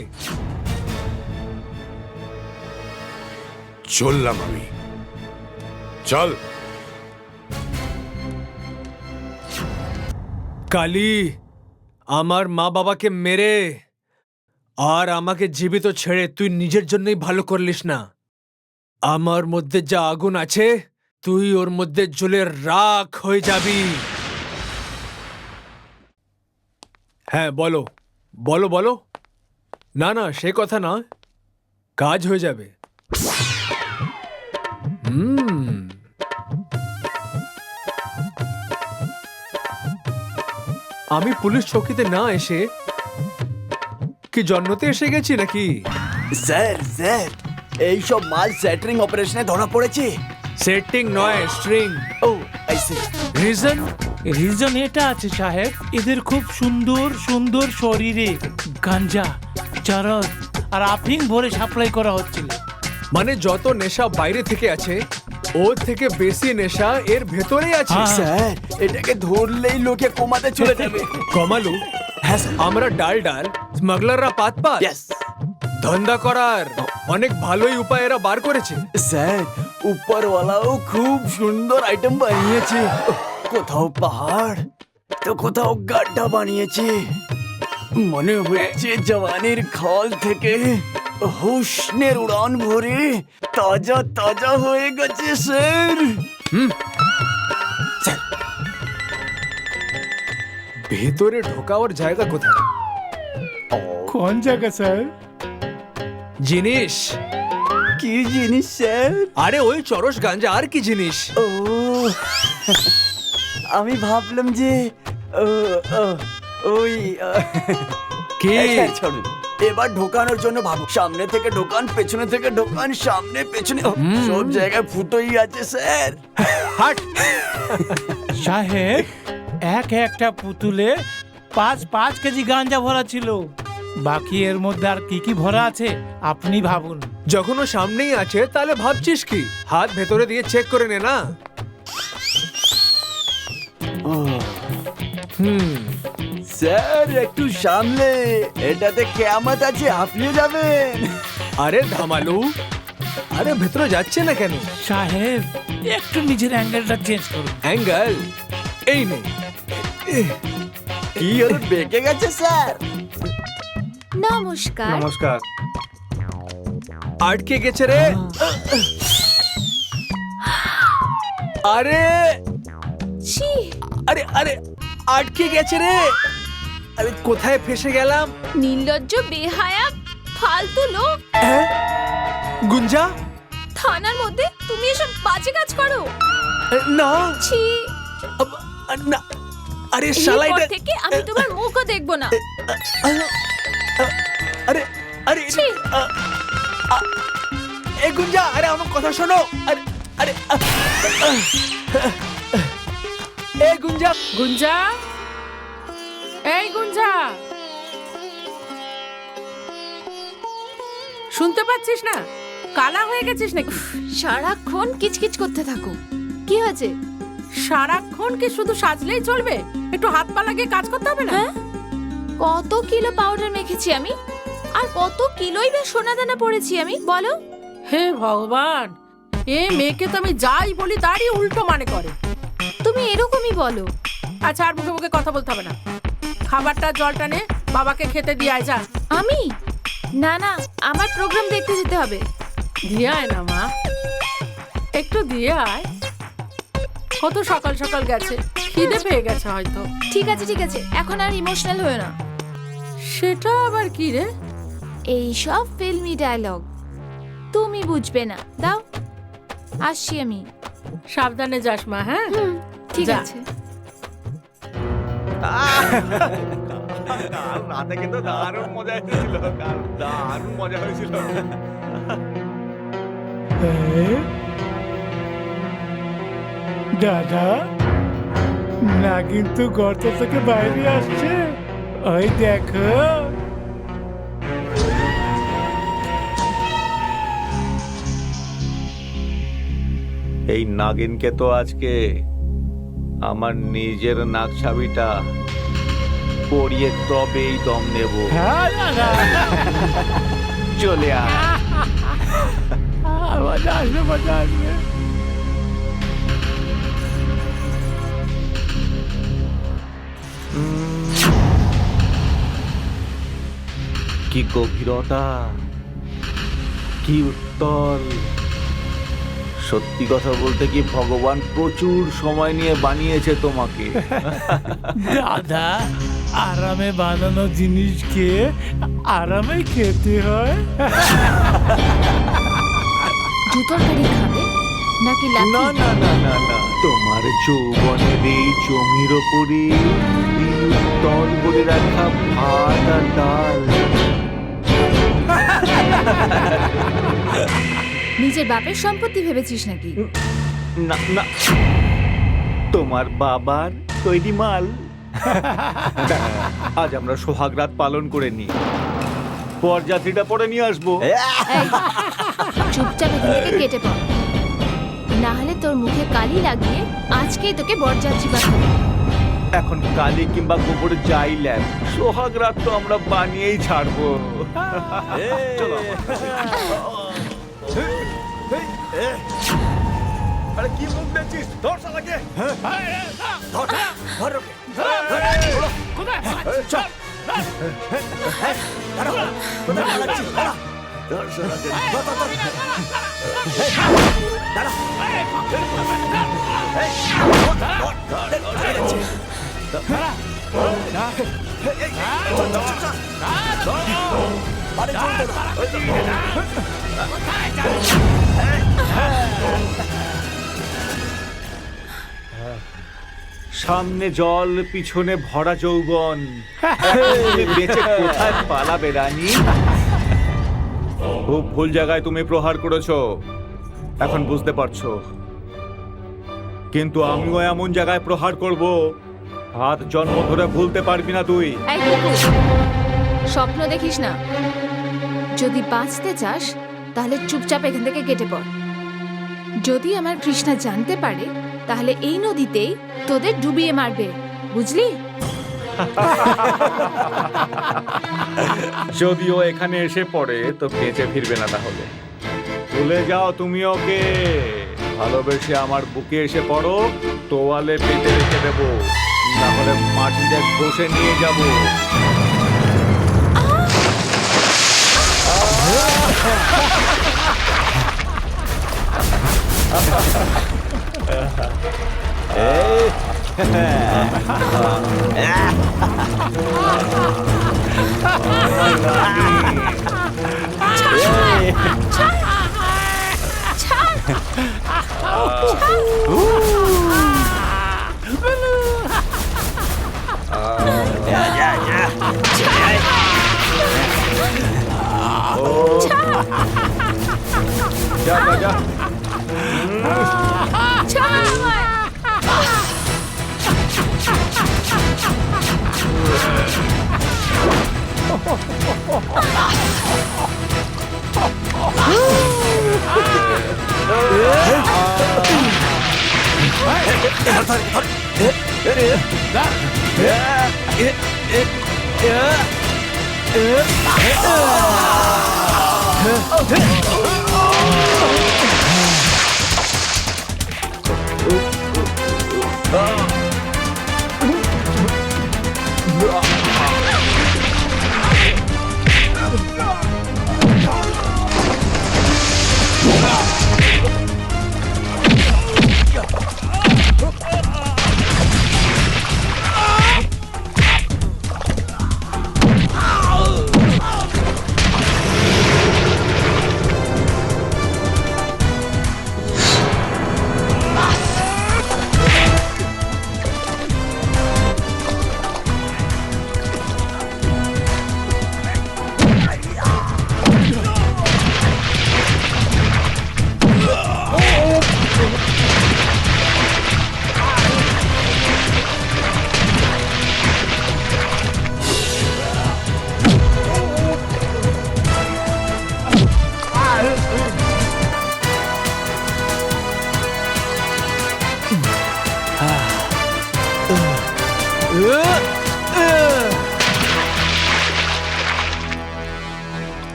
চললাম আমি, চল। কালী, আমার মা বাবাকে মেরে আর আমাকে জীবিত ছেড়ে তুই নিজের জন্যই ভালো করলিস না। আমার মধ্যে যা আগুন আছে তুই ওর মধ্যে জ্বলে রাখ হয়ে যাবি। হ্যাঁ বলো বলো বলো। না না, সে কথা না, কাজ হয়ে যাবে। আমি পুলিশ চৌকিতে না এসে কি জন্মতে এসে গেছি নাকি? স্যার স্যার, এইসব মাল সেটারিং অপারেশনে ধরা পড়েছে। সেটিং নয়, string. O I C. Reason? Reason এটা আছে সাহেব, এদের খুব সুন্দর সুন্দর শরীরে গাঞ্জা, চরস আর আফিং ভরে সাপ্লাই করা হচ্ছিল। মানে যত নেশা বাইরে থেকে আছে ওর থেকে বেশি নেশা এর ভেতরেই আছে। হ্যাঁ। স্যার এটাকে ধরলেই লোকে কোমাতে চলে যাবে। কমালু, হ্যাঁ স্যার। আমরা ডাল ডাল, স্মাগলাররা পাত পাত, ইয়েস ধান্দা করার অনেক ভালোই উপায় এরা বার করেছে। স্যার উপরওয়ালাও খুব সুন্দর আইটেম বানিয়েছে। কোথাও পাহাড় তো কোথাও গাড্ডা বানিয়েছে। মনে হচ্ছে জওয়ানির খল থেকে হুসনের উড়ান ভরে তাজা তাজা হয়ে গেছে স্যার। স্যার ভেতরে ঢোকাওয়ার জায়গা কোথায়? কোন জায়গা স্যার? জিনিস? কি জিনিস স্যার? আরে ওই চরস গাঞ্জা, আর কি জিনিস? ও আমি ভাবলাম যে ও, ও, ওই কি? স্যার, ছাড়ুন। এবার ঢোকানোর জন্য ভাবুন, সামনে থেকে ঢোকান, পেছনে থেকে ঢোকান, সামনে পেছনে ও, সব জায়গায় ফুটোই আছে স্যার। হাট! সাহেব, একটা পুতুলে 5 কেজি গাঞ্জা ভরা ছিল। বাকি এর মধ্যে আর কি কি ভরা আছে আপনি ভাবুন। যখন ও সামনেই আছে তাহলে ভাবছিস কি? হাত ভেতরে দিয়ে চেক করে নে না। স্যার একটু সামলে, এটাতে কেয়ামত আছে, হাঁপিয়ে যাবেন। আরে ধামালু, আরে ভেতরে যাচ্ছে না কেন? সাহেব, একটু নিজের অ্যাঙ্গেলটা চেঞ্জ করুন। অ্যাঙ্গেল এই নেই। কি ওর বেঁকে গেছে স্যার? নমস্কার। নমস্কার। আটকে গেছে রে। আরে ছি, আরে আরে আটকে গেছে রে। আরে কোথায় ফেসে গেলাম? নির্লজ্জ, বেহায়া, ফালতু লোক। হ্যাঁ? গুঞ্জা? থানার মধ্যে তুমি এসব বাজে কাজ করো? না ছি, না, আরে শালা এরপর এটা। থেকে আমি তোমার মুখও দেখবো না। আরে আরে ছি। এই গুঞ্জা, আরে আমার কথা শোনো। আরে আরে এই গুঞ্জা। গুঞ্জা, এই গুঞ্জা, শুনতে পাচ্ছিস না? কানা হয়ে গেছিস নাকি? সারাক্ষণ কিচকিচ করতে থাকো। কি হয়েছে? সারাক্ষণ কি শুধু সাজলেই চলবে? একটু হাত পা লাগিয়ে কাজ করতে হবে না? হ্যাঁ? কত কিলো পাউডার মেখেছি আমি, আর কত কিলোই বা সোনা দানা পড়েছি আমি, বলো? হে ভগবান, এ মেয়েকে তো আমি যাই বলি তারই উল্টো মানে করে। তুমি এরকমই বলো। আচ্ছা, আর মুখে মুখে কথা বলতে হবে না। খাবারটা জলটা নে, বাবাকে খেতে দিয়ে আয় যা। আমি? না না, আমার প্রোগ্রাম দেখতে যেতে হবে। দিয়ে আয় না মা, একটু দিয়ে আয়। কত সকাল সকাল গেছে, খিদে পেয়ে গেছে হয়তো। ঠিক আছে ঠিক আছে, এখন আর ইমোশনাল হয়ে না। সেটা আবার কি রে? এই সব ফিল্মি ডায়লগ তুমি বুঝবে না। দাও, আসছি আমি। সাবধানে যাস মা। হ্যাঁ, ঠিক যা। আছে। রাতে কিন্তু দারুণ মজা হয়েছিল, দারুণ মজা হয়েছিল। দাদা, না কিন্তু গর্ত থেকে বাইরে আসছে, ওই দেখো। এই নাগিনকে তো আজকে আমার নিজের নাক ছাবিটা পরিয়ে তবেই দম নেব। হ্যাঁ দাদা, চলে আয়। মজা আসবে, মজা আসবে। কি গভীরতা, কি উত্তর। সত্যি কথা বলতে কি ভগবান প্রচুর সময় নিয়ে বানিয়েছে তোমাকে। দাদা, আরামে বানানো জিনিসকে আরামে খেতে হয়। জুতোর কারি খাবে নাকি লাঠি? না না না না না, তোমার যৌবনের এই জমির ওপরে তল বলে রাখা ভাত আর ডাল। নিজের বাপের সম্পত্তি ভেবেছিস নাকি? না না, তোমার বাবার তৈরি মাল। আজ আমরা সোহাগ রাত পালন করে নিই, বরযাত্রীটা পরে নিয়ে আসবো। এই, চুপচাপ এখান থেকে কেটে পড়, না হলে তোর মুখে কালি লাগিয়ে আজকেই তোকে বরযাত্রী পাঠাবো। এখন কালি কিংবা গোবর যাই ল্যাব, সোহাগ রাত তো আমরা বানিয়েই ছাড়বো। চলো। আরে কি মুখ দেখছিস? ধর শালাকে। ধর ধর ওকে। কোথায়? চল। দাঁড়া। কোথায় পালাচ্ছিস? দাঁড়া। ধর শালাকে। ধর, ধর, ধর। দাঁড়া। এই, ধর, ধর, ধর, ছেড়ে যাচ্ছে। চল, চল, চল, চল। আরে চল, চল। সামনে জল, পিছনে ভরা যৌবন, বেঁচে কোথায় পালাবে রানী? খুব ভুল জায়গায় তুমি প্রহার করেছো, এখন বুঝতে পারছো। কিন্তু আমিও এমন জায়গায় প্রহার করব, হাত জন্ম ধরে ভুলতে পারবি না তুই। এই কুকুর, স্বপ্ন দেখিস না। যদি বাঁচতে চাস তাহলে চুপচাপ এখান থেকে কেটে পড়। যদি আমার কৃষ্ণা জানতে পারে তাহলে এই নদীতেই তোদের ডুবিয়ে মারবে, বুঝলি? যদিও এখানে এসে পড়ে তো বেঁচে ফিরবে না। তাহলে ভুলে যাও তুমি ওকে। ভালোবেসে আমার বুকে এসে পড়ো, তোয়ালে পেতে রেখে দেবো, তাহলে মাটিতে ঘষে নিয়ে যাব। যা যা যা।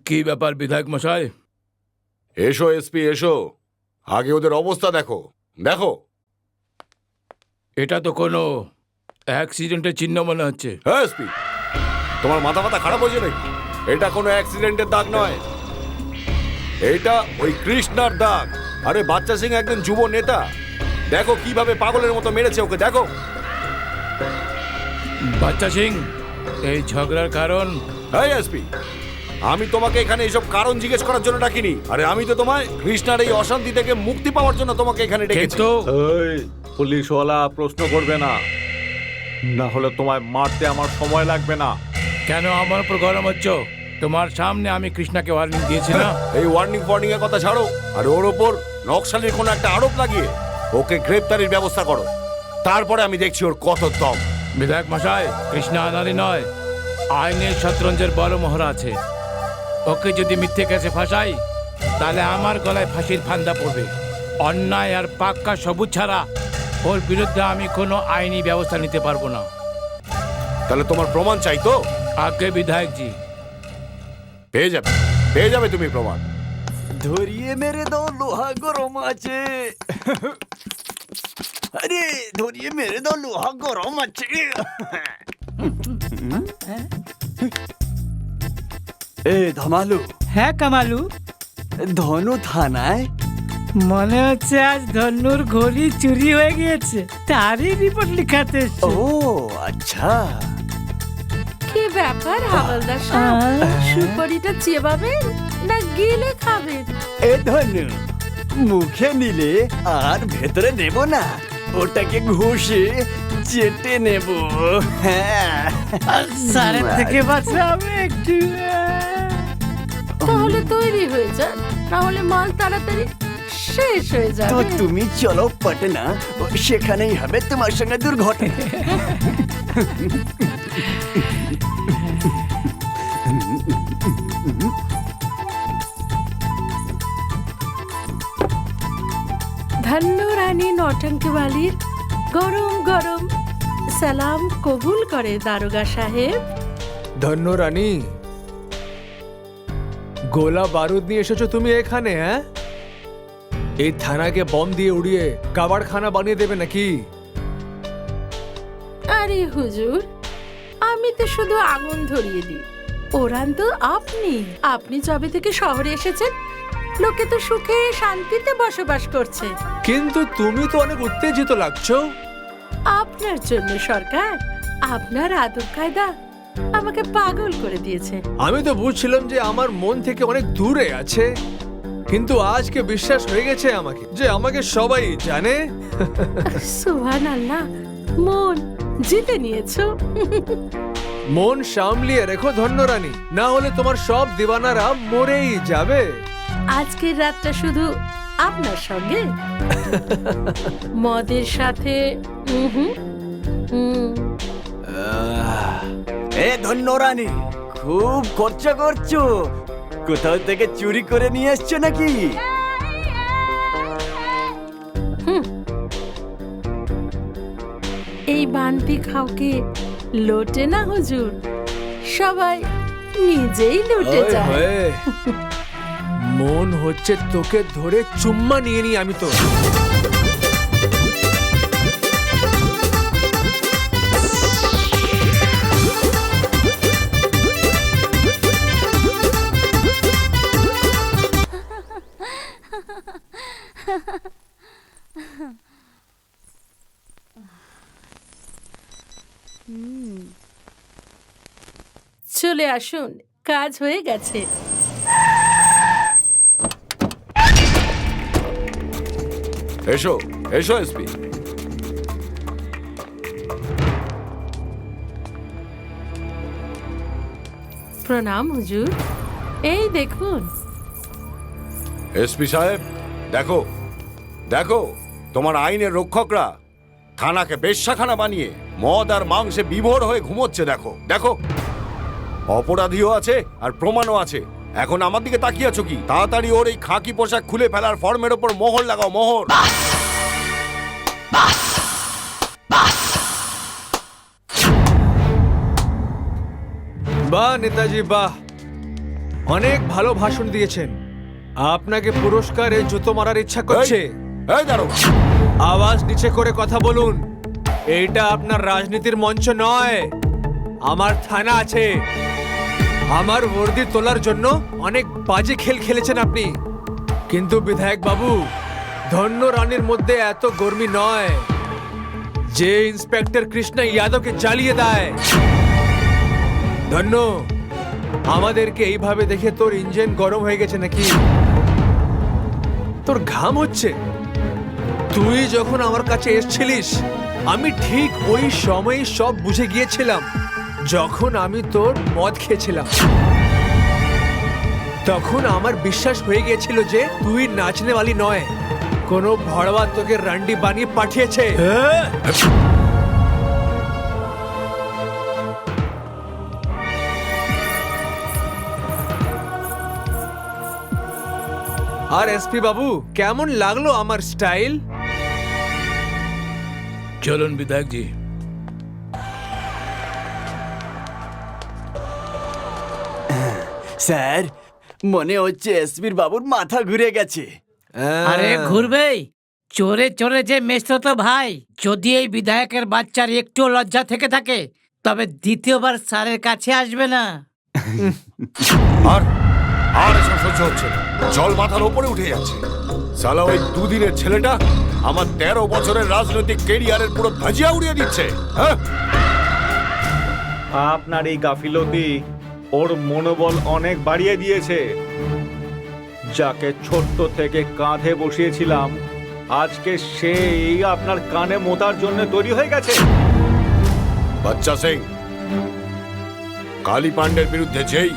কি ব্যাপার বিধায়ক মশাই? এসো এসপি, এসো। আগে ওদের অবস্থা দেখো, দেখো। এটা তো কোনো অ্যাক্সিডেন্টের চিহ্ন মনে হচ্ছে। হ্যাঁ এসপি, তোমার মাথা মাথা খারাপ হয়েছে নাকি? এটা কোনো অ্যাক্সিডেন্টের দাগ নয়, এটা ওই কৃষ্ণার দাগ। আরে বাচ্চা সিং একজন যুব নেতা, দেখো কিভাবে পাগলের মতো মেরেছে ওকে, দেখো। বাচ্চা সিং, এই ঝগড়ার কারণ? হ্যাঁ এসপি, আমি তোমাকে এখানে এসব কারণ জিজ্ঞেস করার জন্য ডাকিনি। আরে আমি তো তোমায় কৃষ্ণার এই অশান্তি থেকে মুক্তি পাওয়ার জন্য তোমাকে এখানে ডেকেছি। কিন্তু এই পুলিশওয়ালা প্রশ্ন করবে না, না হলে তোমায় মারতে আমার সময় লাগবে না। কেন আমার উপর গরম হচ্ছ? তোমার সামনে আমি কৃষ্ণাকে ওয়ার্নিং দিয়েছি না? এই ওয়ার্নিং এর কথা ছাড়ো, আর ওর ওপর নকশালির কোনো একটা আরোপ লাগিয়ে ওকে গ্রেপ্তারির ব্যবস্থা করো। তারপরে আমি দেখছি ওর কত দম। বিধায়ক মশাই, কৃষ্ণা আনারি নয়, আইনের শতরঞ্জের বড় মোহরা আছে। ওকে যদি মিথ্যে কেসে ফাঁসাই তাহলে আমার গলায় ফাঁসির ফান্দা পড়বে। অন্যায় আর পাক্কা সবুজ ছাড়া ওর বিরুদ্ধে আমি কোনো আইনি ব্যবস্থা নিতে পারবো না। তাহলে তোমার প্রমাণ চাই তো? আগে বিধায়কজি, পেয়ে যাবে তুমি প্রমাণ। ধরিয়ে মেরে দাও, লোহা গরম আছে। আরে ধরিয়ে মেরে দাও, লোহা গরম আছে। এ ধামালু, হ্যাঁ কামালু, ধনু থানায় মনে হচ্ছে আজ ধন্যুর ঘড়ি চুরি হয়ে গিয়েছে, তারই রিপোর্ট লিখাতে এসেছে। ও আচ্ছা। কি ব্যাপার হাওলদার সাহেব, সুপারিটা চেবাবেন না গিলে খাবেন? এ ধনু, মুখে নিলে আর ভেতরে নেব না, ওটাকে ঘষে চেটে নেব। হ্যাঁ, সারের থেকে বাঁচলাম একটু। তাহলে তৈরি হয়ে যান, তাহলে মাল তাড়াতাড়ি শেষ হয়ে তো যাবে। তুমি চলো পাটনা, সেখানেই হবে তোমার সঙ্গে দুর্ঘটনা। ধন্য রানী নটঙ্কওয়ালির গরম গরম সালাম কবুল করে দারোগা সাহেব। ধন্য রানী, গোলা বারুদ নিয়ে এসেছো তুমি এখানে? হ্যাঁ, এই থানাকে বম দিয়ে উড়িয়ে কাবাড়খানা বানিয়ে দেবে নাকি? আরে হুজুর, আমি তো শুধু আগুন ধরিয়ে দিই, ওরান তো আপনি। আপনি যবে থেকে শহরে এসেছেন, লোকে তো সুখে শান্তিতে বসবাস করছে। কিন্তু তুমি তো অনেক উত্তেজিত লাগছো। আপনার জন্য সরকার, আপনার আদব কায়দা আমাকে পাগল করে দিয়েছে। আমি তো বুঝছিলাম যে আমার মন থেকে অনেক দূরে আছে, কিন্তু আজকে বিশ্বাস হয়ে গেছে আমাকে যে আমাকে সবাই জানে। সুবহানাল্লাহ, মন জিতে নিয়েছো। মন সামলিয়ে রেখো ধন্য রানী, না হলে তোমার সব দিওয়ানারা মরেই যাবে। আজকের রাতটা শুধু আপনার সঙ্গে, মদের সাথে। এ ধন্য রানী, খুব খরচা করছো, কোথাও থেকে চুরি করে নিয়ে এসছো নাকি? এই বান্তি খাওকে লোটে না হুজুর, সবাই নিজেই লুটে ওই যায়। হয়ে, মন হচ্ছে তোকে ধরে চুম্মা নিয়ে নি আমি তো। চলে আসুন, কাজ হয়ে গেছে। এসো এসো এসপি। প্রণাম হুজুর, এই দেখুন। এসপি সাহেব, দেখো দেখো, তোমার আইনের রক্ষকরা থানাকে বেশ্যাখানা বানিয়ে মদ আর মাংসে বিভোর হয়ে ঘুমোচ্ছে। দেখো দেখো, অপরাধীও আছে আর প্রমাণও আছে। এখন আমার দিকে তাকিয়ে আছো কি? তাড়াতাড়ি ওর এই খাকি পোশাক খুলে ফেলার ফর্মের ওপর মোহর লাগাও, মোহর। বাহ নেতাজি বাহ, অনেক ভালো ভাষণ দিয়েছেন। আপনাকে পুরস্কারে জুতো মারার ইচ্ছা করছে। এই দাঁড়াও, আওয়াজ নিচে করে কথা বলুন। এইটা আপনার রাজনীতির মঞ্চ নয়, আমার থানা আছে। আমার বর্দি তোলার জন্য অনেক বাজে খেল খেলেছেন আপনি, কিন্তু বিধায়ক বাবু, ধন্য রানীর মধ্যে এত গর্মি নয় যে ইন্সপেক্টর কৃষ্ণ যাদবকে জ্বালিয়ে দেয়। ধন্য, আমাদেরকে এইভাবে দেখে তোর ইঞ্জিন গরম হয়ে গেছে নাকি? তোর ঘাম হচ্ছে? তুই যখন আমার কাছে এসেছিলিস আমি ঠিক ওই সময়ই সব বুঝে গিয়েছিলাম। যখন আমি তোর মদ খেয়েছিলাম তখন আমার বিশ্বাস হয়ে গিয়েছিল যে তুই নাচনেওয়ালি নয়, কোনো ভড়বা তোকে রান্ডি বানিয়ে পাঠিয়েছে। আর এসপি বাবু, কেমন লাগলো আমার স্টাইল? চলুন বিধায়ক জি। স্যার, মনে হচ্ছে এসপির বাবুর মাথা ঘুরে গেছে। আরে ঘুরবেই, চোরে চোরে যে মেসতো তো ভাই। যদি এই বিধায়কের বাচ্চার একটু লজ্জা থেকে থাকে তবে দ্বিতীয়বার স্যারের কাছে আসবে না। আর আর এসব সহ্য হচ্ছে না। জল মাথার উপরে উঠে যাচ্ছে। সালা ওই দুদিনের ছেলেটা আমার 13 বছরের রাজনৈতিক কেরিয়ারের পুরো ধাজিয়া উড়িয়ে দিচ্ছে। হ্যাঁ, আপনার এই গাফিলতি ওর মনোবল অনেক বাড়িয়ে দিয়েছে। যাকে ছোট্ট থেকে কাঁধে বসিয়েছিলাম আজকে সেই আপনার কানে মোতার জন্য তৈরি হয়ে গেছে। বাচ্চা সিং, কালী পান্ডের বিরুদ্ধে যেই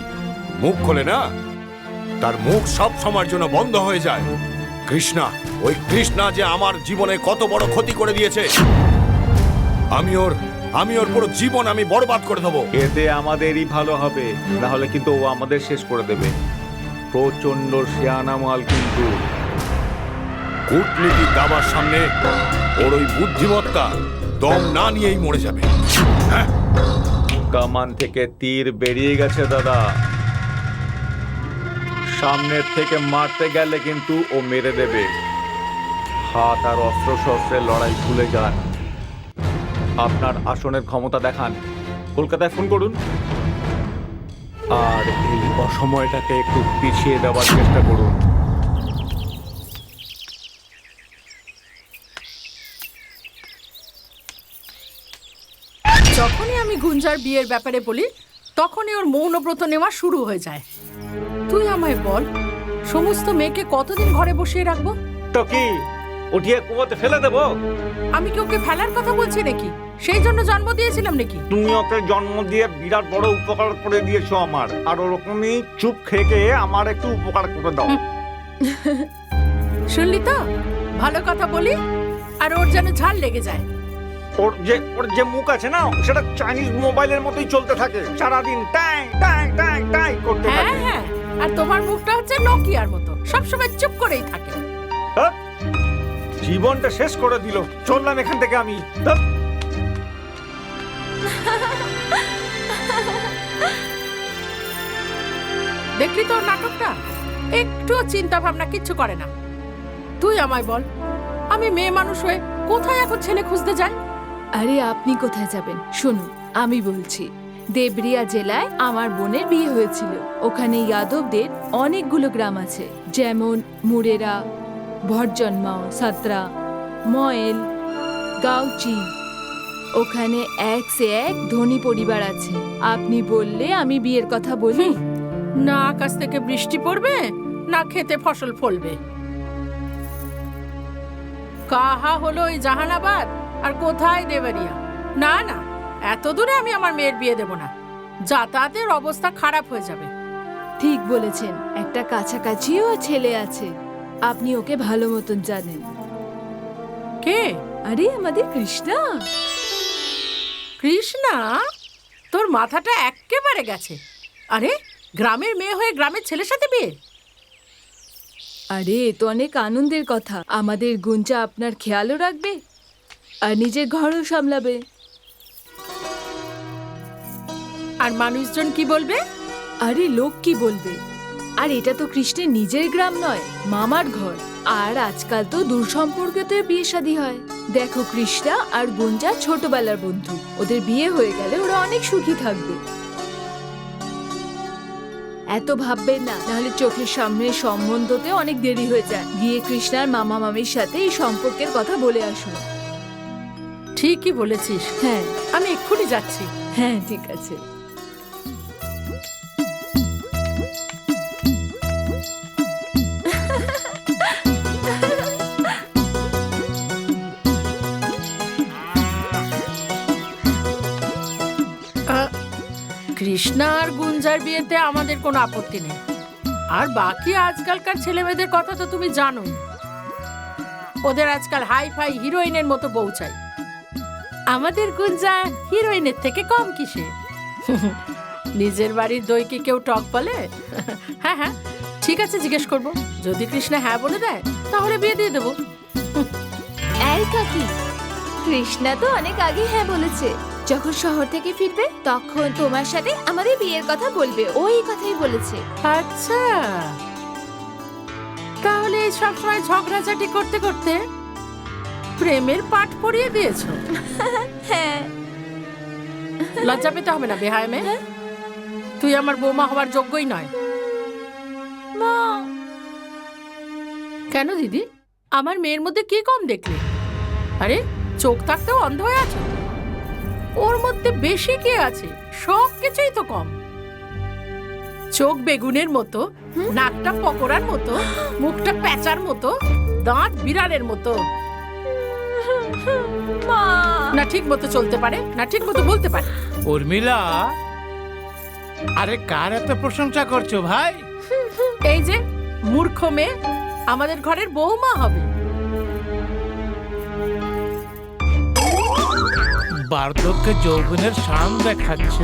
মুখ খোলে না তার মুখ সব সময়ের জন্য বন্ধ হয়ে যায়। কৃষ্ণা, ওই কৃষ্ণা যে আমার জীবনে কত বড় ক্ষতি করে দিয়েছে, আমি ওর পুরো জীবন আমি বরবাদ করে দেবো। এতে আমাদেরই ভালো হবে, নাহলে কিন্তু ও আমাদের শেষ করে দেবে। প্রচন্ড শিয়ানা মাল কিন্তু। কূটনীতি দাবার সামনে ওর ওই বুদ্ধিমত্তা দম না নিয়েই মরে যাবে। হ্যাঁ, কামান থেকে তীর বেরিয়ে গেছে দাদা। সামনের থেকে মারতে গেলে কিন্তু ও মেরে দেবে। হাত আর অস্ত্র শস্ত্রের লড়াই ভুলে যান। আপনার আসনের ক্ষমতা দেখান, কলকাতায় ফোন করুন, আর এই অসময়টাকে একটু পিছিয়ে দেওয়ার চেষ্টা করুন। যখনই আমি গুঞ্জার বিয়ের ব্যাপারে বলি তখনই ওর মৌনব্রত নেওয়া শুরু হয়ে যায়। তুই আমায় বল, সমস্ত মেয়েকে কতদিন ঘরে বসিয়ে রাখবো? তো কি উঠিয়ে কুয়োতে ফেলে দেবো? আমি কি ওকে ফেলার কথা বলছি নাকি? সেই জন্য জন্ম দিয়েছিলাম নাকি? তুমি ওকে জন্ম দিয়ে বিরাট বড় উপকার করে দিয়েছো আমার, আর ওরকমই চুপ খেয়ে আমার একটু উপকার করে দাও। শুনলি তো, ভালো কথা বলি আর ওর যেন ঝাল লেগে যায়। ওর যে মুখ আছে না, সেটা চাইনিজ মোবাইলের মতোই চলতে থাকে, সারাদিন টাই টাই টাই টাই করতে হ্যাঁ থাকে। হ্যাঁ, আর তোমার মুখটা হচ্ছে নকিয়ার মতো, সবসময় চুপ করেই থাকে। হ্যাঁ? জীবনটা শেষ করে দিল। চললাম এখান থেকে আমি। ধ্যাৎ। দেখলি তোর নাটকটা? একটুও চিন্তা ভাবনা কিচ্ছু করে না। তুই আমায় বল, আমি মেয়ে মানুষ হয়ে কোথায় এখন ছেলে খুঁজতে যাই? আরে আপনি কোথায় যাবেন? শুনুন, আমি বলছি, দেবরিয়া জেলায় আমার বোনের বিয়ে হয়েছিল। ওখানে যাদবদের অনেকগুলো গ্রাম আছে, যেমন মুরেরা, ভটজন্মাও, সাতরা, ময়েল, গাউচি। ওখানে এক সে এক ধনী পরিবার আছে। আপনি বললে আমি বিয়ের কথা বলি? না আকাশ থেকে বৃষ্টি পড়বে, না খেতে ফসল ফলবে। কাহা হলো ওই জাহানাবাদ, আর কোথায় দেবরিয়া? না না, এত দূরে আমি আমার মেয়ের বিয়ে দেব না। যাতায়াতের অবস্থা খারাপ হয়ে যাবে। ঠিক বলেছেন, একটা কাছাকাছিও ছেলে আছে, আপনি ওকে ভালো মতন জানেন। কে? আরে আমাদের কৃষ্ণা। কৃষ্ণা? তোর মাথাটা এক্কেবারে গেছে। আরে গ্রামের মেয়ে হয়ে গ্রামের ছেলের সাথে বিয়ে? আরে এ তো অনেক আনন্দের কথা। আমাদের গুঞ্জা আপনার খেয়ালও রাখবে আর নিজের ঘরও সামলাবে। আর মানুষজন কি বলবে? আরে লোক কি বলবে? আর এটা তো কৃষ্ণের নিজের গ্রাম নয়, মামার ঘর। আর আজকাল তো দূর সম্পর্কেতে বিয়ে শাদী হয়। দেখো, কৃষ্ণা আর গুঞ্জা ছোটবেলার বন্ধু। ওদের বিয়ে হয়ে গেলে ওরা অনেক সুখী থাকবে। এত ভাববেন না, নাহলে চোখের সামনে সম্বন্ধতে অনেক দেরি হয়ে যায়। গিয়ে কৃষ্ণার মামা মামির সাথে এই সম্পর্কের কথা বলে আসুন। ঠিকই বলেছিস। হ্যাঁ আমি এক্ষুনি যাচ্ছি। হ্যাঁ, ঠিক আছে। কৃষ্ণা আর গুঞ্জার বিয়েতে আমাদের কোনো আপত্তি নেই। আর বাকি আজকালকার ছেলেমেয়েদের কথা তো তুমি জানোই। ওদের আজকাল হাই ফাই হিরোইনের মতো বউ চাই। আমাদের গুঞ্জা হিরোইনের থেকে কম কিসে? নিজের বাড়ির দই কি কেউ টক বলে? হ্যাঁ হ্যাঁ, ঠিক আছে, জিজ্ঞেস করব। যদি কৃষ্ণা হ্যাঁ বলে দেয় তাহলে বিয়ে দিয়ে দেবো। এই কাকি, কৃষ্ণা তো অনেক আগে হ্যাঁ বলেছে। যখন শহর থেকে ফিরবে তখন তোমার সাথে আমাদের বিয়ের কথা বলবে, ওই কথাই বলেছে। আচ্ছা, তাহলে এই সবসময় ঝগড়াঝাটি করতে করতে প্রেমের পাঠ পড়িয়ে দিয়েছো। হ্যাঁ। লজ্জা পেতে হবে না বেহায় মেয়ে। তুই আমার বৌমা হওয়ার যোগ্যই নয়। মা, কেন দিদি, আমার মেয়ের মধ্যে কি কম দেখলে? আরে চোখ থাকতেও অন্ধ হয়ে আছো? ওর মধ্যে বেশি কি আছে? সব কিছুই তো কম। চোখ বেগুনের মতো, নাকটা পকোড়ার মতো, মুখটা প্যাঁচার মতো, দাঁত বিড়ালের মতো। মা, না ঠিক মতো চলতে পারে, না ঠিক মতো বলতে পারে। উর্মিলা, আরে কার এত প্রশংসা করছো ভাই? এই যে মূর্খ মেয়ে আমাদের ঘরের বৌমা হবে। বার্ধক্যে যৌবনের শান দেখাচ্ছ,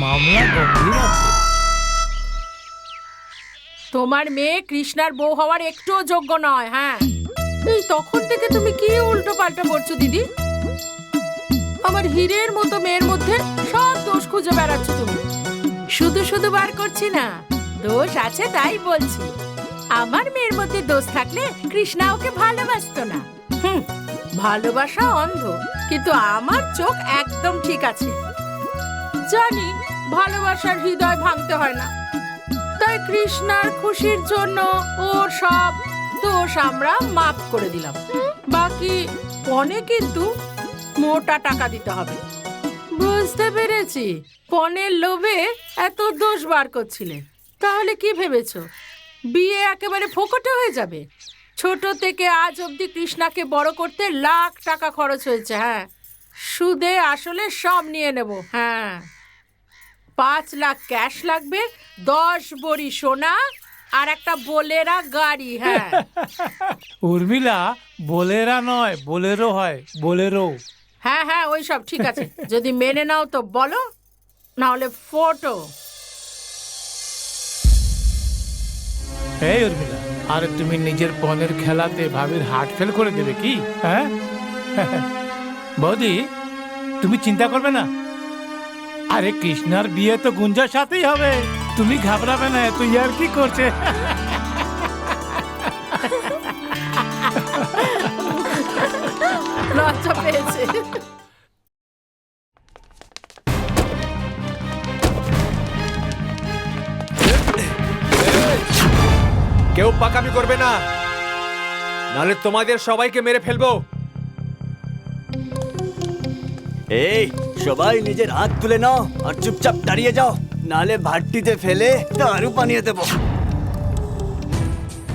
মামলা গম্ভীর আছে। তোমার মেয়ে কৃষ্ণার বউ হওয়ার একটুও যোগ্য নয়। হ্যাঁ, এই তখন থেকে তুমি কি উল্টো পাল্টা করছো দিদি? আমার হীরের মতো মেয়ের মধ্যে সব দোষ খুঁজে বেড়াচ্ছ তুমি। শুধু শুধু বার করছি না, দোষ আছে তাই বলছি। আমার মেয়ের মধ্যে দোষ থাকলে কৃষ্ণা ওকে ভালোবাসতো না। ভালোবাসা অন্ধ, কিন্তু আমার চোখ একদম ঠিক আছে। জানি ভালোবাসার হৃদয় ভাঙতে হয় না, তাই কৃষ্ণার খুশির জন্য ওর সব দোষ আমরা মাফ করে দিলাম। বাকি পনে কিন্তু মোটা টাকা দিতে হবে। বুঝতে পেরেছি, পনের লোভে এত দোষ বার করছিলে। তাহলে কি ভেবেছো বিয়ে একেবারে ফোকটে হয়ে যাবে? ছোট থেকে আজ অবধি কৃষ্ণাকে বড় করতে লাখ টাকা খরচ হয়েছে। হ্যাঁ, সুদে আসলে সব নিয়ে নেব। হ্যাঁ, 5 লাখ ক্যাশ লাগবে, 10 ভরি সোনা আর একটা বোলেরা গাড়ি। হ্যাঁ। উর্মিলা, বোলেরা নয় বোলেরো হয়, বোলেরো। হ্যাঁ হ্যাঁ, ওই সব ঠিক আছে। যদি মেনে নাও তো বলো, না হলে ফটো। এই উর্মিলা, আরে তুমি নিজের পনের খেলাতে ভাবির হার্ট ফেল করে দেবে কি? হ্যাঁ বৌদি, তুমি চিন্তা করবে না। আরে কৃষ্ণার বিয়ে তো গুঞ্জার সাথেই হবে, তুমি ঘাবড়াবে না। তুই আর কি করছে? লজ্জা পেয়েছে। কেউ পাকামি করবে না, নাহলে তোমাদের সবাইকে মেরে ফেলবো। এই সবাই নিজের হাত তুলে নাও আর চুপচাপ দাঁড়িয়ে যাও, নালে ভাট্টিতে ফেলে দারু বানিয়ে দেবো।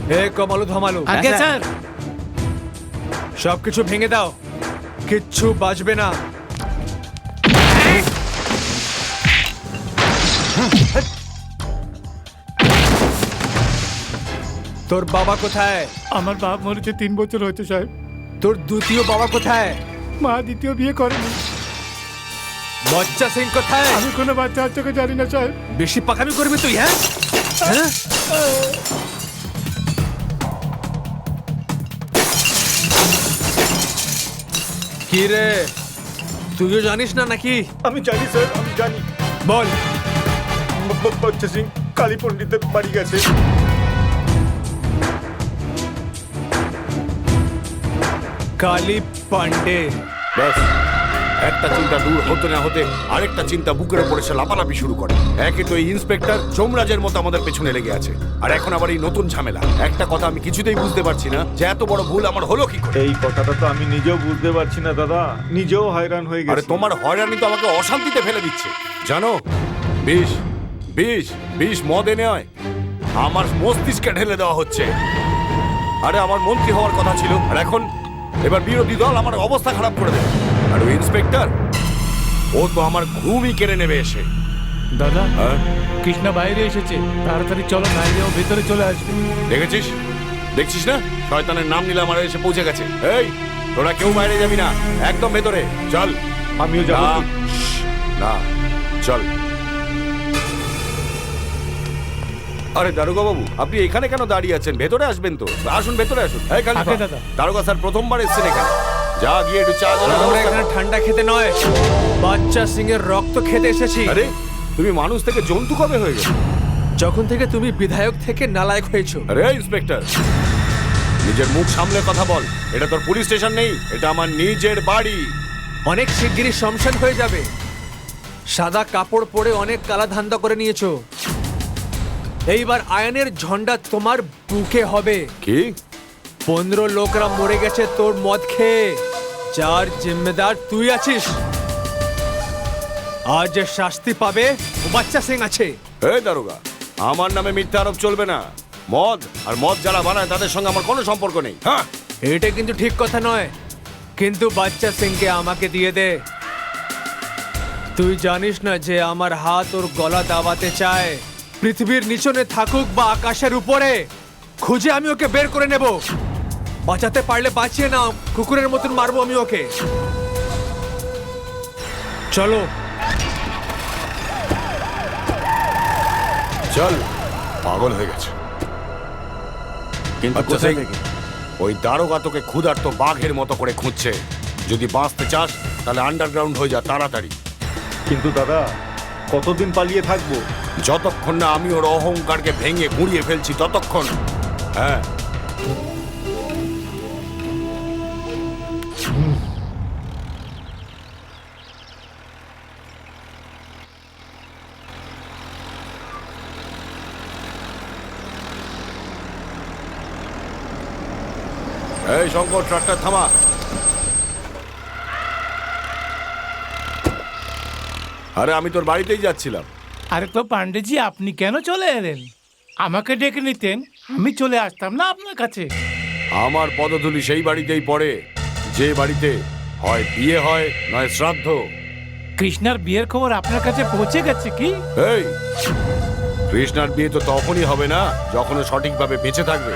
হে কমালু ধমালু, আগে স্যার। সবকিছু ভেঙে দাও, কিচ্ছু বাঁচবে না। তোর বাবা কোথায়? আমার বাপ মরেছে 3 বছর হয়েছে সাহেব। তোর দ্বিতীয় বাবা কোথায়? মা দ্বিতীয় বিয়ে করেনি। বচ্চা সিং কোথায়? আমি কোনো বাচ্চা বাচ্চাকে জানি না সাহেব। বেশি পাকামি করবি তুই? হ্যাঁ হ্যাঁ, কি রে, তুইও জানিস না নাকি? আমি জানি স্যার, আমি জানি। বল। বচ্চা সিং কালী পণ্ডিতের বাড়ি গেছে। কালী পান্ডে। ব্যাস, একটা চিন্তা দূর হতে না হতে আরেকটা চিন্তা বুকের উপর এসে লাপালাপি শুরু করে। একে তো এই ইন্সপেক্টর যমরাজের মতো আমাদের পেছনে লেগে আছে, আর এখন আবার এই নতুন ঝামেলা। একটা কথা আমি কিছুতেই বুঝতে পারছি না যে এত বড় ভুল আমার হলো কি করে। এই কথাটা তো আমি নিজেও বুঝতে পারছি না দাদা, নিজেও হয়রান হয়ে আরে গেছি। তোমার হয়রানি তো আমাকে অশান্তিতে ফেলে দিচ্ছে জানো। বিষ বিষ বিষ মদ এনে হয় আমার মস্তিষ্কে ঢেলে দেওয়া হচ্ছে। আরে আমার মন্ত্রী হওয়ার কথা ছিল, আর এখন এবার বিরোধী দল আমার অবস্থা খারাপ করে দেবে। আর ওই ইন্সপেক্টর ও তো আমার ঘুমই কেড়ে নেবে এসে। দাদা হ্যাঁ, কৃষ্ণা বাইরে এসেছে, তাড়াতাড়ি চলো, নাইলে ও ভেতরে চলে আসবে। দেখেছিস দেখছিস না, শয়তানের নাম নিলে আমার এসে পৌঁছে গেছে। এই তোরা কেউ বাইরে যাবি না, একদম ভেতরে চল। আমিও যাব। না, না, চল। আরে দারোগা বাবু, আপনি এখানে কেন দাঁড়িয়ে আছেন? ভেতরে আসবেন তো, আসুন ভেতরে আসুন। এই খালিফা, আগে দাদা। দারোগা স্যার প্রথমবার এসেছেন এখানে, যা গিয়ে একটু চা জল আমরা এখানে ঠান্ডা খেতে নয়, বাচ্চা সিং এর রক্ত খেতে এসেছি। আরে তুমি মানুষ থেকে জন্তু কবে হয়ে গেছো? যখন থেকে তুমি বিধায়ক থেকে নালায়ক হয়েছো। আরে ইন্সপেক্টর, নিজের মুখ সামলে কথা বল। এটা তোর পুলিশ স্টেশন নেই, এটা আমার নিজের বাড়ি। অনেক শিগগিরই শমশান হয়ে যাবে। সাদা কাপড় পরে অনেক কালা ধান্দা করে নিয়েছো। এইবার আয়নের ঝন্ডা তোমার বুকে হবে। কি? 15 লোকরা মরে গেছে তোর মদ খেয়ে, যার জিম্মেদার তুই আছিস। আজ যে শাস্তি পাবে ও বাচ্চা সিং আছে। এই দারোগা, আমার নামে মিথ্যা আরোপ চলবে না। মদ আর মদ যারা বানায় তাদের সঙ্গে আমার কোনো সম্পর্ক নেই। হ্যাঁ, এটা কিন্তু ঠিক কথা নয়, কিন্তু বাচ্চা সিংকে আমাকে দিয়ে দে। তুই জানিস না যে আমার হাত ওর গলা দাবাতে চায়। পৃথিবীর নিচনে থাকুক বা আকাশের উপরে, খুঁজে আমি ওকে বের করে নেব। বাঁচাতে পারলে বাঁচিয়ে নাও, কুকুরের মতন মারবো আমি ওকে। চলো। চল, পাগল হয়ে গেছে। কিন্তু কোথায় থেকে? ওই দারোগা তোকে ক্ষুধার্ত বাঘের মতো করে খুঁজছে। যদি বাঁচতে চাস তাহলে আন্ডারগ্রাউন্ড হয়ে যা তাড়াতাড়ি। কিন্তু দাদা, কতদিন পালিয়ে থাকবো? যতক্ষণ না আমি ওর অহংকারকে ভেঙে গুঁড়িয়ে ফেলছি ততক্ষণ। হ্যাঁ, এই শঙ্কর, ট্রাক্টর থামা। আরে আমি তোর বাড়িতেই যাচ্ছিলাম। আরে তো পান্ডেজি, আপনি কেন চলে এলেন? আমাকে ডেকে নিতেন, আমি চলে আসতাম না আপনার কাছে। আমার পদধূলি সেই বাড়িতেই পড়ে যে বাড়িতে হয় বিয়ে হয় নয় শ্রাদ্ধ। কৃষ্ণার বিয়ের খবর আপনার কাছে পৌঁছে গেছে কি? এই, কৃষ্ণার বিয়ে তো তখনই হবে না যখন ও সঠিকভাবে বেঁচে থাকবে।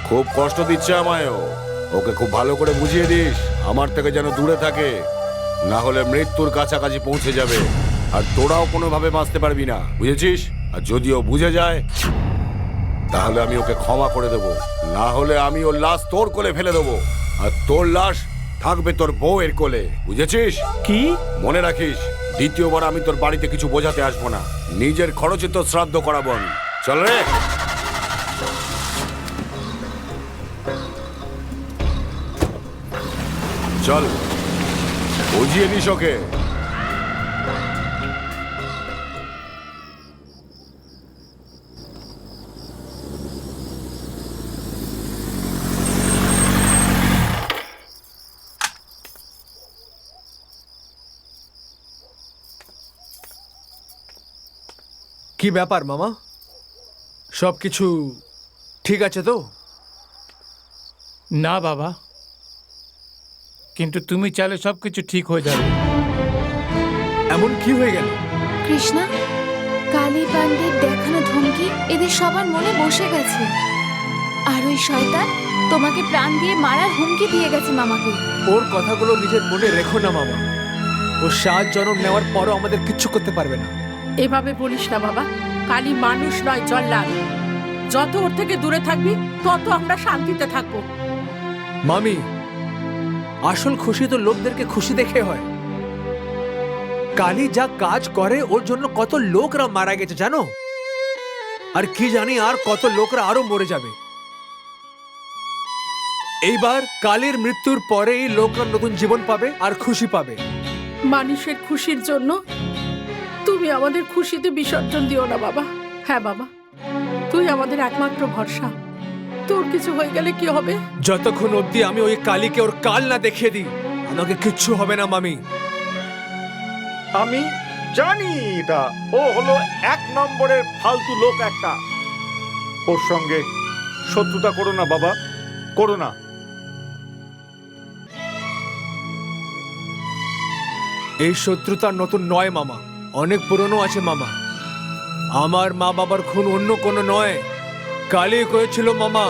খুব কষ্ট দিচ্ছে আমায়ও। ওকে খুব ভালো করে বুঝিয়ে দিস আমার থেকে যেন দূরে থাকে, না হলে মৃত্যুর কাছাকাছি পৌঁছে যাবে। আর তোরাও কোনোভাবে বাঁচতে পারবি না, বুঝেছিস? আর যদিও বুঝে যায় তাহলে আমি ওকে ক্ষমা করে দেব, না হলে আমি ওর লাশ তোর কোলে ফেলে দেবো। আর তোর লাশ থাকবে তোর বউয়ের কোলে, বুঝেছিস? কি? মনে রাখিস, দ্বিতীয়বার আমি তোর বাড়িতে কিছু বোঝাতে আসবো না। নিজের খরচে তোর শ্রাদ্ধ করাবো আমি। চল রে। চল, বুঝিয়ে দিস ওকে। কি ব্যাপার মামা, সবকিছু ঠিক আছে তো? না বাবা, কিন্তু তুমি চাইলে সবকিছু ঠিক হয়ে যাবে। এমন কি হয়ে গেল? কৃষ্ণা, কালী পান্ডের দেখানো ধমকি এদের সবার মনে বসে গেছে। আর ওই শয়তান তোমাকে প্রাণ দিয়ে মারার হুমকি দিয়ে গেছে মামাকে। ওর কথাগুলো নিজের মনে রেখো না মামা। ও 7 জন্ম নেওয়ার পরও আমাদের কিচ্ছু করতে পারবে না। এভাবে বলিস না বাবা, কালী মানুষ নয়, জল্লাদ। যত ওর থেকে দূরে থাকবি তত আমরা শান্তিতে থাকবো। মামি, আসল খুশি তো লোকদেরকে খুশি দেখে হয়। কালী যা কাজ করে ওর জন্য কত লোকরা মারা গেছে জানো? আর কি জানি আর কত লোকরা আরো মরে যাবে। এইবার কালীর মৃত্যুর পরে এই লোকরা নতুন জীবন পাবে আর খুশি পাবে। মানুষের খুশির জন্য তুমি আমাদের খুশিতে বিসর্জন দিও না বাবা। হ্যাঁ বাবা, তুই আমাদের একমাত্র ভরসা। তোর কিছু হয়ে গেলে কি হবে? যতক্ষণ অবধি আমি ওই কালীকে ওর কাল না দেখিয়ে দিই আমাকে কিচ্ছু হবে না মামি। আমি জানি এটা ও হলো 1 নম্বরের ফালতু লোক একটা। ওর সঙ্গে শত্রুতা করো না বাবা, করো না। এই শত্রুতা নতুন নয় মামা, অনেক পুরনো আছে মামা। আমার মা বাবার খুন অন্য কোনো নয়, কালী করেছিল মামা।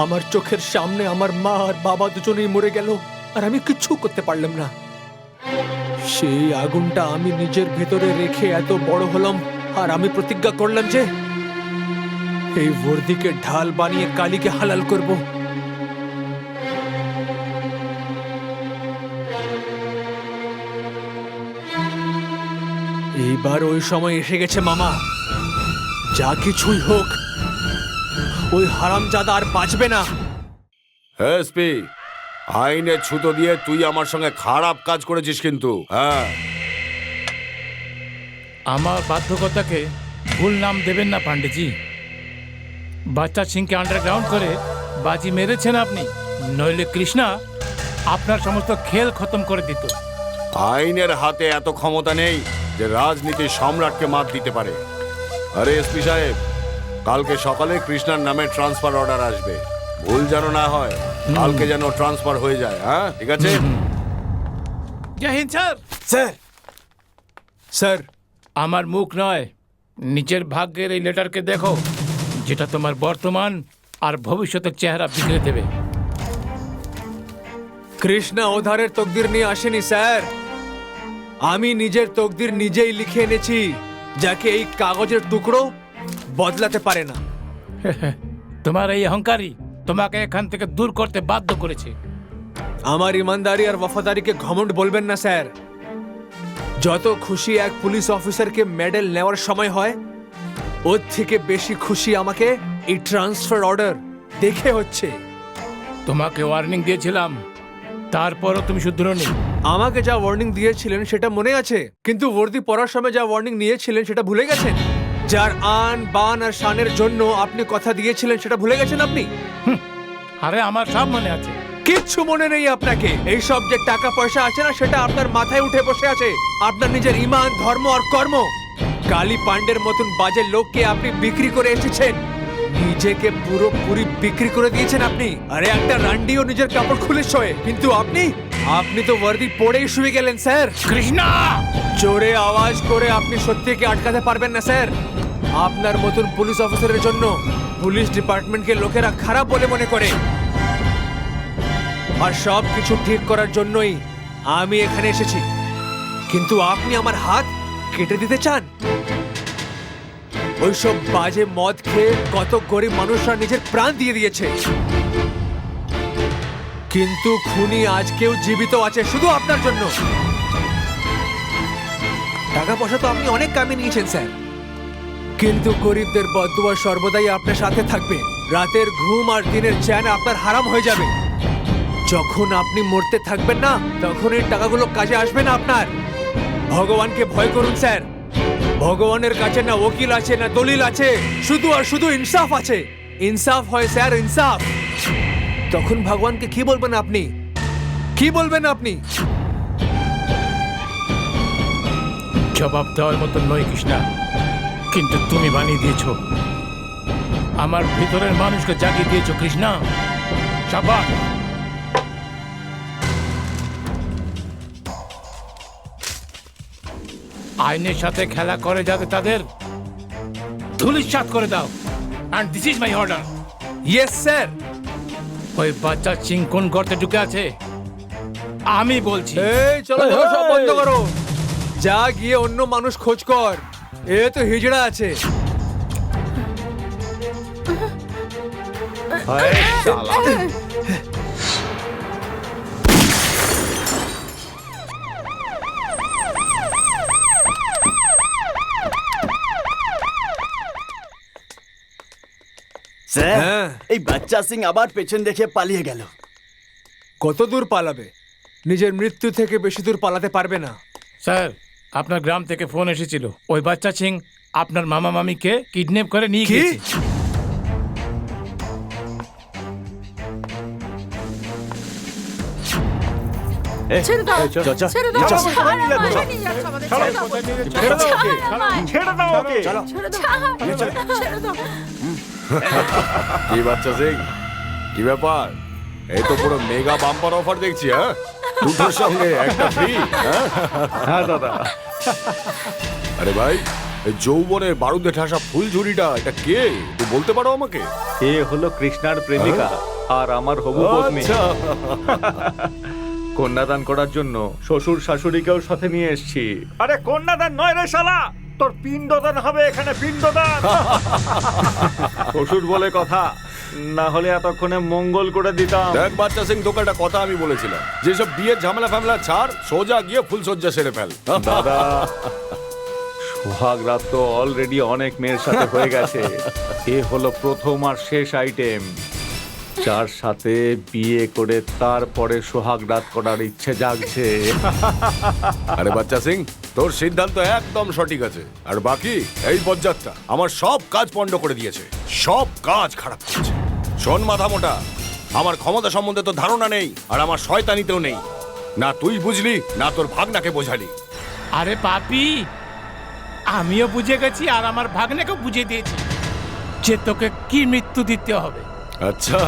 আমার চোখের সামনে আমার মা আর বাবা দুজনেই মরে গেল, আর আমি কিচ্ছু করতে পারলাম না। সেই আগুনটা আমি নিজের ভেতরে রেখে এত বড় হলাম, আর আমি প্রতিজ্ঞা করলাম যে এই বর্দিকে ঢাল বানিয়ে কালীকে হালাল করব। এইবার ওই সময় এসে গেছে মামা। যা কিছুই হোক, ওই হারামজাদা আর বাঁচবে না। এসপি, আইনের ছুতো দিয়ে তুই আমার সঙ্গে খারাপ কাজ করেছিস কিন্তু। হ্যাঁ, আমার বাধ্যকতাকে ভুল নাম দেবেন না পান্ডেজি। বাচ্চা সিংকে আন্ডারগ্রাউন্ড করে বাজি মেরেছেন আপনি, নইলে কৃষ্ণা আপনার সমস্ত খেল খতম করে দিত। আইনের হাতে এত ক্ষমতা নেই যে রাজনীতির সম্রাটকে মাত দিতে পারে। আরে এসপি সাহেব, কালকে সকালে কৃষ্ণার নামে ট্রান্সফার অর্ডার আসবে, ভুল যেন না হয়, কালকে যেন ট্রান্সফার হয়ে যায়। হ্যাঁ, ঠিক আছে? জয় হিন্দ স্যার। স্যার, স্যার, আমার মুখ নয়, নিজের ভাগ্যের এই লেটারকে দেখো, যেটা তোমার বর্তমান আর ভবিষ্যতের চেহারা বিগড়ে দেবে। কৃষ্ণা ওধারের তকদির নিয়ে আসেনি স্যার, আমি নিজের তকদির নিজেই লিখে এনেছি, যাকে এই কাগজের টুকরো বদলাতে পারে না। তোমার এই অহংকারী তোমাকে এখান থেকে দূর করতে বাধ্য করেছে। আমার ইমানদারি আর ওয়াফাদারিকে ঘমন্ড বলবেন না স্যার। যত খুশি এক পুলিশ অফিসারকে মেডেল নেওয়ার সময় হয়, ওর থেকে বেশি খুশি আমাকে এই ট্রান্সফার অর্ডার দেখে হচ্ছে। তোমাকে ওয়ার্নিং দিয়েছিলাম, তারপরও তুমি শুধরোনি। আমাকে যা ওয়ার্নিং দিয়েছিলেন সেটা মনে আছে, কিন্তু বর্দি পড়ার সময় যা ওয়ার্নিং নিয়েছিলেন সেটা ভুলে গেছেন। যার আন বান আর শানের জন্য আপনি কথা দিয়েছিলেন সেটা ভুলে গেছেন আপনি। আরে আমার সব মনে আছে। কিচ্ছু মনে নেই আপনাকে। এই সব যে টাকা পয়সা আছে না, সেটা আপনার মাথায় উঠে বসে আছে। আপনার নিজের ইমান, ধর্ম আর কর্ম, কালী পান্ডের মতন বাজে লোককে আপনি বিক্রি করে এসেছেন, নিজেকে পুরোপুরি বিক্রি করে দিয়েছেন আপনি। আরে একটা রান্ডিও নিজের কাপড় খুলে শোয়ে, কিন্তু আপনি তো বর্দি পড়েই শুয়ে গেলেন স্যার। কৃষ্ণা, জোরে আওয়াজ করে আপনি সত্যিকে আটকাতে পারবেন না স্যার। আপনার মতন পুলিশ অফিসারের জন্য পুলিশ ডিপার্টমেন্টকে লোকেরা খারাপ বলে মনে করে, আর সব কিছু ঠিক করার জন্যই আমি এখানে এসেছি। কিন্তু আপনি আমার হাত কেটে দিতে চান। ওইসব বাজে মদ খেয়ে কত গরিব মানুষরা নিজের প্রাণ দিয়ে দিয়েছে, কিন্তু খুনি আজকেও জীবিত আছে শুধু আপনার জন্য। টাকা পয়সা তো আপনি অনেক কামিয়ে নিয়েছেন স্যার, কিন্তু গরিবদের বদদুয়া সর্বদাই আপনার সাথে থাকবে। রাতের ঘুম আর দিনের চ্যান আপনার হারাম হয়ে যাবে। যখন আপনি মরতে থাকবেন না, তখন এই টাকাগুলো কাজে আসবে না আপনার। ভগবানকে ভয় করুন স্যার। ভগবানের কাছে না ওকিল আছে, না দলিল আছে, শুধু আর শুধু ইনসাফ আছে। ইনসাফ হয় স্যার, ইনসাফ। তখন ভগবানকে কি বলবেন আপনি? কি বলবেন আপনি? জবাব দেওয়ার মতো নয় কৃষ্ণা, কিন্তু তুমি বানিয়ে দিয়েছো। আমার ভিতরের মানুষকে জাগিয়ে দিয়েছো কৃষ্ণা। শাবাশ। আইনের সাথে খেলা করে যাতে তাদের ধুলিস্যাৎ করে দাও। And this is my order. Yes sir. ওই বাচ্চা সিং কোন গর্তে ঢুকে আছে আমি বলছি। এই চলো চলো, সব বন্ধ করো। যা গিয়ে অন্য মানুষ খোঁজ কর, এ তো হিজড়া আছে। স্যার, হ্যাঁ। এই বাচ্চা সিং আবার পেছন দেখে পালিয়ে গেল। কত দূর পালাবে? নিজের মৃত্যু থেকে বেশি দূর পালাতে পারবে না। স্যার, আপনার গ্রাম থেকে ফোন এসেছিল, ওই বাচ্চা সিং আপনার মামা মামিকে কিডন্যাপ করে নিয়ে কি? গিয়েছে। ছেড়ে দাও ছেড়ে দাও চল, ছাড় নিয়ে আমায়, চল। নিয়ে যাচ্ছে আমাদের, চলো, ছেড়ে দাও। ছেড়ে দাও ওকে, ছেড়ে দাও ওকে। ছেড়ে দাও ছেড়ে দাও। কি বাচ্চা সিং, কি ব্যাপার? এই তো পুরো মেগা বাম্পার অফার দেখছি। হ্যাঁ, দুটোর সঙ্গে একটা ফ্রি। হ্যাঁ দাদা, আরে ভাই, এই যৌবনের বারুদে ঠাসা ফুলঝুরিটা এটা কে? তুই বলতে পারো আমাকে? এ হলো কৃষ্ণার প্রেমিকা আর আমার হবু পত্নী। আচ্ছা। কন্যাদান করার জন্য শ্বশুর শাশুড়িকেও সাথে নিয়ে এসেছি। আরে কন্যাদান নয় রে শালা, তোর পিণ্ডদান হবে এখানে, পিণ্ডদান। শ্বশুর বলে কথা, না হলে এতক্ষণে মঙ্গল করে দিতাম। দেখ বাচ্চা সিং, তোকে একটা কথা আমি বলেছিলাম, যেসব বিয়ের ঝামেলা ফামেলা ছাড়, সোজা গিয়ে ফুলসজ্জা সেরে ফেল। দাদা, সোহাগ রাত তো অলরেডি অনেক মেয়ের সাথে হয়ে গেছে। এ হলো প্রথম আর শেষ আইটেম, যার সাথে বিয়ে করে তারপরে সোহাগ রাত করার ইচ্ছে জাগছে। আরে বাচ্চা সিং, তোর সিদ্ধান্ত একদম সঠিক আছে। আর বাকি এই বজ্জাতটা আমার সব কাজ পণ্ড করে দিয়েছে, সব কাজ খারাপ করেছে। শোন মাথা মোটা, আমার ক্ষমতা সম্বন্ধে তো ধারণা নেই, আর আমার শয়তানিতেও নেই। না তুই বুঝলি, না তোর ভাগনাকে বোঝালি। আরে পাপি, আমিও বুঝে গেছি আর আমার ভাগ্নেকে বুঝিয়ে দিয়েছি যে তোকে কি মৃত্যু দিতে হবে। আচ্ছা,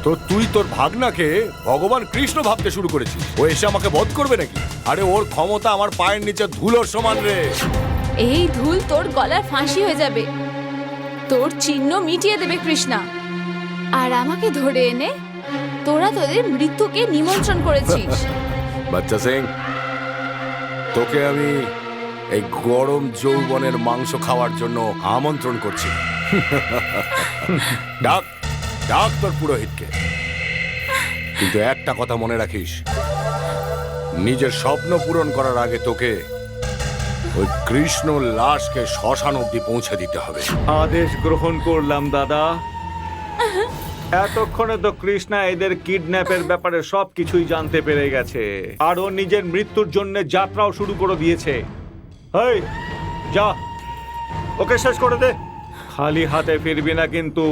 তো তুই তোর ভাগনাকে ভগবান কৃষ্ণ ভাবতে শুরু করেছিস? ও এসে আমাকে বধ করবে নাকি? আরে ওর ক্ষমতা আমার পায়ের নিচে ধুলোর সমান রে। এই ধুল তোর গলার ফাঁসি হয়ে যাবে, তোর চিহ্ন মিটিয়ে দেবে কৃষ্ণা। আর আমাকে ধরে এনে তোরা তোদের মৃত্যুকে নিমন্ত্রণ করেছিস। বাচ্চা সিং, তোকে আমি এই গরম যৌবনের মাংস খাওয়ার জন্য আমন্ত্রণ করছি। ডাক ডাক তোর পুরোহিতকে, কিন্তু একটা কথা মনে রাখিস, নিজের স্বপ্ন পূরণ করার আগে তোকে ওই কৃষ্ণ লাশকে শ্মশান অব্দি পৌঁছে দিতে হবে। আদেশ গ্রহণ করলাম দাদা। এতক্ষণে তো কৃষ্ণা এদের কিডন্যাপের ব্যাপারে সবকিছুই জানতে পেরে গেছে, আর ও নিজের মৃত্যুর জন্য যাত্রাও শুরু করে দিয়েছে। এই যা, ওকে শেষ করে দে। খালি হাতে ফিরবি না কিন্তু,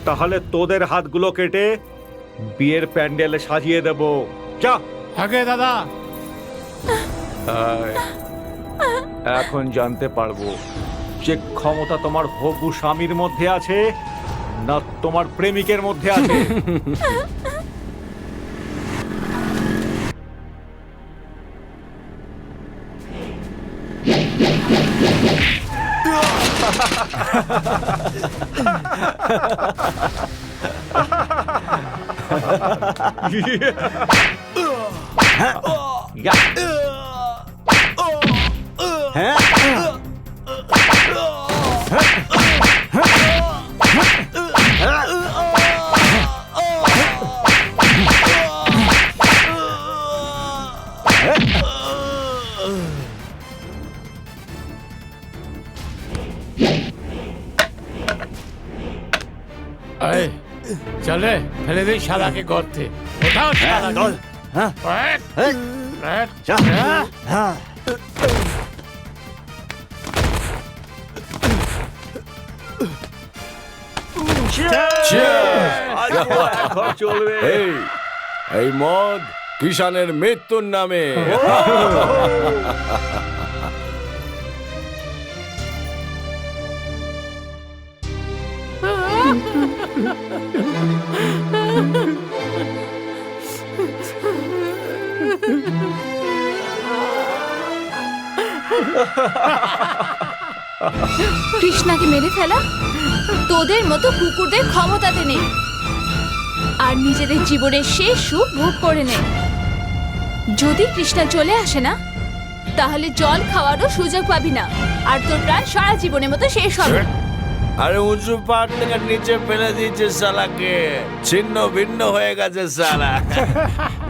তাহলে তোদের হাতগুলো কেটে বিয়ের প্যান্ডেলে সাজিয়ে দেব। যা। আগে দাদা, এখন জানতে পারবো যে ক্ষমতা তোমার হবু স্বামীর মধ্যে আছে না তোমার প্রেমিকের মধ্যে আছে। এই, চলে ফেলে দিই শালাকে গর্তে। ওঠাও শালাকে। এখন চলবে। এই মদ কিষানের মৃত্যুর নামে। কৃষ্ণাকে মেরে ফেলা তোদের মতো কুকুরদের ক্ষমতাতে নেই, আর নিজেদের জীবনের শেষ সুখ ভোগ করে নে। যদি কৃষ্ণা চলে আসে না, তাহলে জল খাওয়ারও সুযোগ পাবি না, আর তোর প্রাণ সারা জীবনের মতো শেষ হবে। আরে উঁচু পাহাড় থেকে নিচে ফেলে দিয়েছে শালাকে, ছিন্ন ভিন্ন হয়ে গেছে শালা।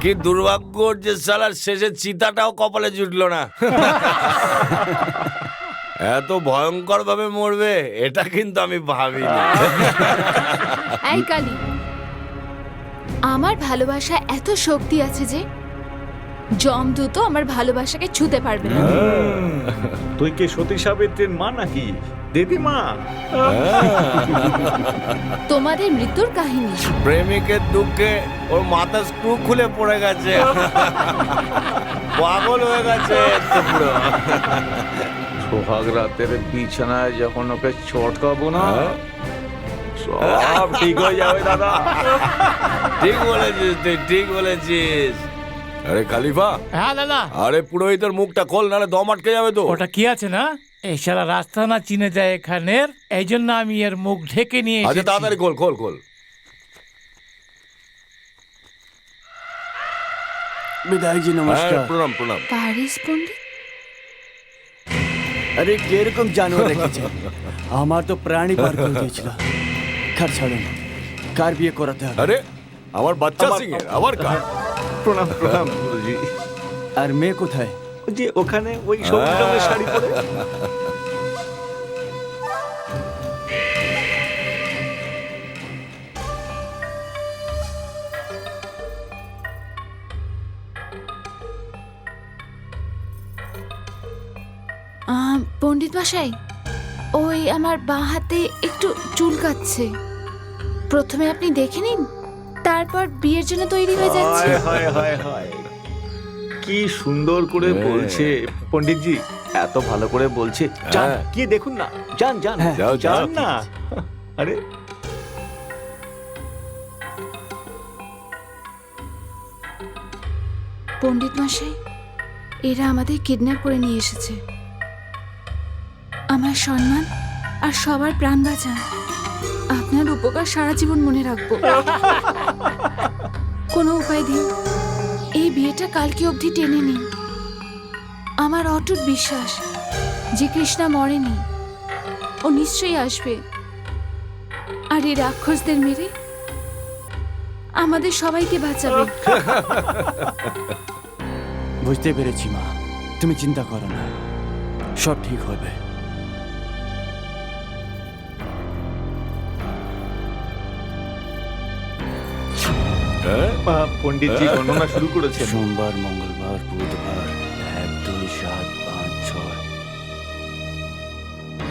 কি দুর্ভাগ্য যে শালার শেষে চিতাটাও কপালে জুটলো না। এত ভয়ঙ্কর ভাবে মরবে এটা কিন্তু আমি ভাবিনি। এই কালী, আমার ভালোবাসা এত শক্তি আছে যে যমদূতও আমার ভালোবাসাকে ছুতে পারবে না। তুই কি সতী সাবিত্রীর মা নাকি দিদিমা? তোমাদের মৃত্যুর কাহিনী। প্রেমিকের দুঃখে ওর মাথা স্ক্রু খুলে পড়ে গেছে, পাগল হয়ে গেছে পুরো। সোহাগ রাতের বিছানায় যখন ওকে চটকাবো না, সব ঠিক হয়ে যাবে দাদা। ঠিক বলেছিস তুই, ঠিক বলেছিস। আরে খালিফা, হ্যাঁ দাদা, আরে পুরোহিতের মুখটা খোল, নাহলে দম আটকে যাবে তো। ওটা কি আছে না, এই সারা রাস্তা না চিনে যায় এখানের, এই জন্য আমি এর মুখ ঢেকে নিয়ে আচ্ছা এসেছি। তাড়াতাড়ি খোল খোল খোল। বিধায়ক জি হ্যাঁ, নমস্কার। প্রণাম প্রণাম। পারিস পণ্ডিত, আরে কিরকম জানোয়ার রেখেছে, আমার তো প্রাণী পার করে দিয়েছিল। কার ছাড়ুন, কার বিয়ে করাতে হবে? আরে আমার বাচ্চা সিং এর আবার কার? প্রণাম প্রণাম গুরুজি। আর মেয়ে কোথায়? ওই যে ওখানে ওই সবুজ রঙের শাড়ি পরে। পণ্ডিত মশাই, ওই আমার বাঁ হাতে একটু চুলকাচ্ছে। প্রথমে আপনি দেখে নিন, তারপর বিয়ের জন্য তৈরি হয়ে যাচ্ছে। হায় হায় হায় হায়, কি সুন্দর করে বলছে পণ্ডিতজি, এত ভালো করে বলছে। যান হ্যাঁ। কি দেখুন না, যান যান যাও, যাও। যান না। আরে পণ্ডিত মশাই, এরা আমাদের কিডন্যাপ করে নিয়ে এসেছে। আমার সম্মান আর সবার প্রাণ বাঁচান। আপনার উপকার সারা জীবন মনে রাখবো। কোনো উপায় দিন, এই বিয়েটা কালকে অবধি টেনে নিন। আমার অটুট বিশ্বাস যে কৃষ্ণা মরেনি, ও নিশ্চয়ই আসবে। আর এই রাক্ষসদের মেরে আমাদের সবাইকে বাঁচাবে। বুঝতে পেরেছি মা, তুমি চিন্তা করো না, সব ঠিক হবে। পণ্ডিতজি গণনা শুরু করেছেন। সোমবার, মঙ্গলবার, বুধবার, 1, 2, 7, 5, 6।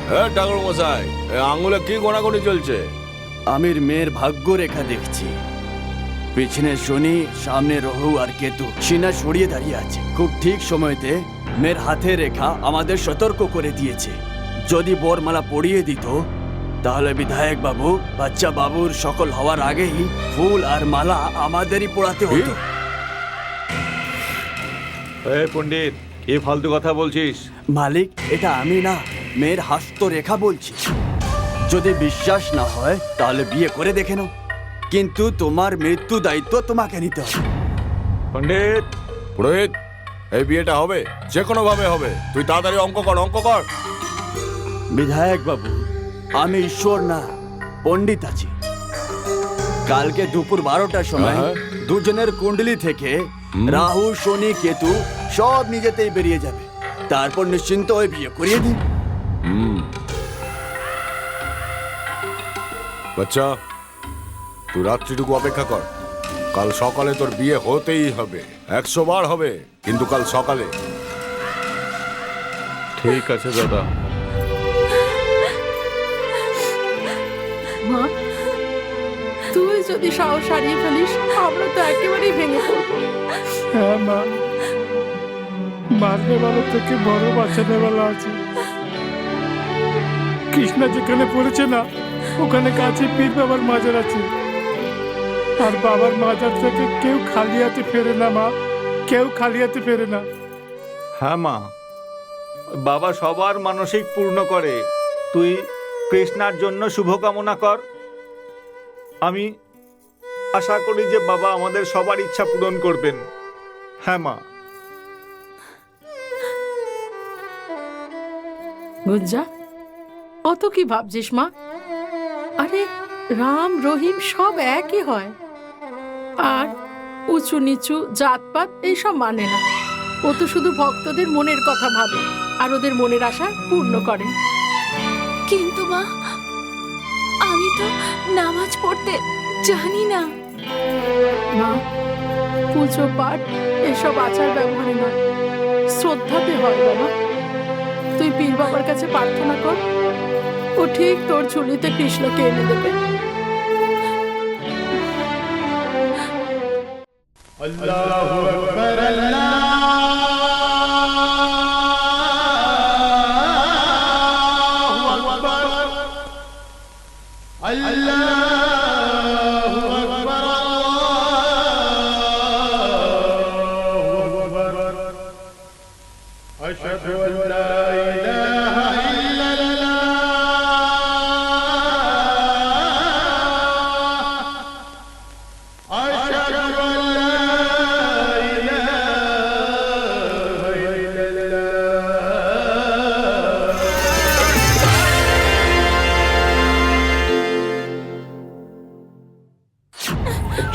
হ্যাঁ ঠাকুর মশাই, আঙুলে কি গোনাগুনি চলছে? আমির মেয়ের ভাগ্য রেখা দেখছি। পিছনে শনি, সামনে রহু আর কেতু সিনা সরিয়ে দাঁড়িয়ে আছে। খুব ঠিক সময়তে মেয়ের হাতে রেখা আমাদের সতর্ক করে দিয়েছে। যদি বরমালা পরিয়ে দিত, তাহলে বিধায়ক বাবু বাচ্চা বাবুর সকল হওয়ার আগেই ফুল আর মালা আমাদেরই পড়াতে হতো। এই পণ্ডিত, কি ফালতু কথা বলছিস? মালিক, এটা আমি না, মেয়ের হাস্ত রেখা বলছি। যদি বিশ্বাস না হয় তাহলে বিয়ে করে দেখে নাও, কিন্তু তোমার মৃত্যু দায়িত্ব তোমাকে নিতে হবে। পণ্ডিত, পুরোহিত, এই বিয়েটা হবে, যে কোনো ভাবে হবে। তুই তাড়াতাড়ি অঙ্ক কর, অঙ্ক কর। বিধায়ক বাবু, আমি ঈশ্বর না, পণ্ডিত আছি। কালকে দুপুর 12টার সময় হ্যাঁ। দুজনের কুণ্ডলি থেকে রাহু, শনি, কেতু সব নিজেতেই বেরিয়ে যাবে। তারপর নিশ্চিন্ত হয়ে বিয়ে করিয়ে দিন। বাচ্চা, তুই রাত্রিটুকু অপেক্ষা কর। কাল সকালে তোর বিয়ে হতেই হবে, 100 বার হবে, কিন্তু কাল সকালে। ঠিক আছে দাদা। মা, তুই যদি সাহস হারিয়ে ফেলিস, আমরা তো একেবারেই ভেঙে পড়বো। হ্যাঁ মা, মারনে বাবা থেকে বড় বাঁচানে বেলা আছে। কৃষ্ণা যেখানে পড়েছে না, ওখানে কাছে পীর বাবার মাজার আছে। আর বাবার মাজার থেকে কেউ খালি হাতে ফেরে না মা, কেউ খালি হাতে ফেরে না। হ্যাঁ মা, বাবা সবার মানসিক পূর্ণ করে। তুই কৃষ্ণার জন্য শুভকামনা কর। আমি আশা করি যে বাবা আমাদের সবার ইচ্ছা পূরণ করবেন। হ্যাঁ মা। গুঞ্জা, অত কি ভাবছিস মা? আরে রাম রহিম সব একই হয়। আর উঁচু নিচু জাতপাত এইসব মানে না। ও তো শুধু ভক্তদের মনের কথা ভাবে আর ওদের মনের আশা পূর্ণ করে। কিন্তু মা, আমি তো নামাজ পড়তে জানি না। মা, পুজো পাঠ এসব আচার ব্যবহারে নয়, শ্রদ্ধাতে হয় বাবা। তুই পীর বাবার কাছে প্রার্থনা কর, ও ঠিক তোর ঝুলিতে কৃষ্ণকে এনে দেবে।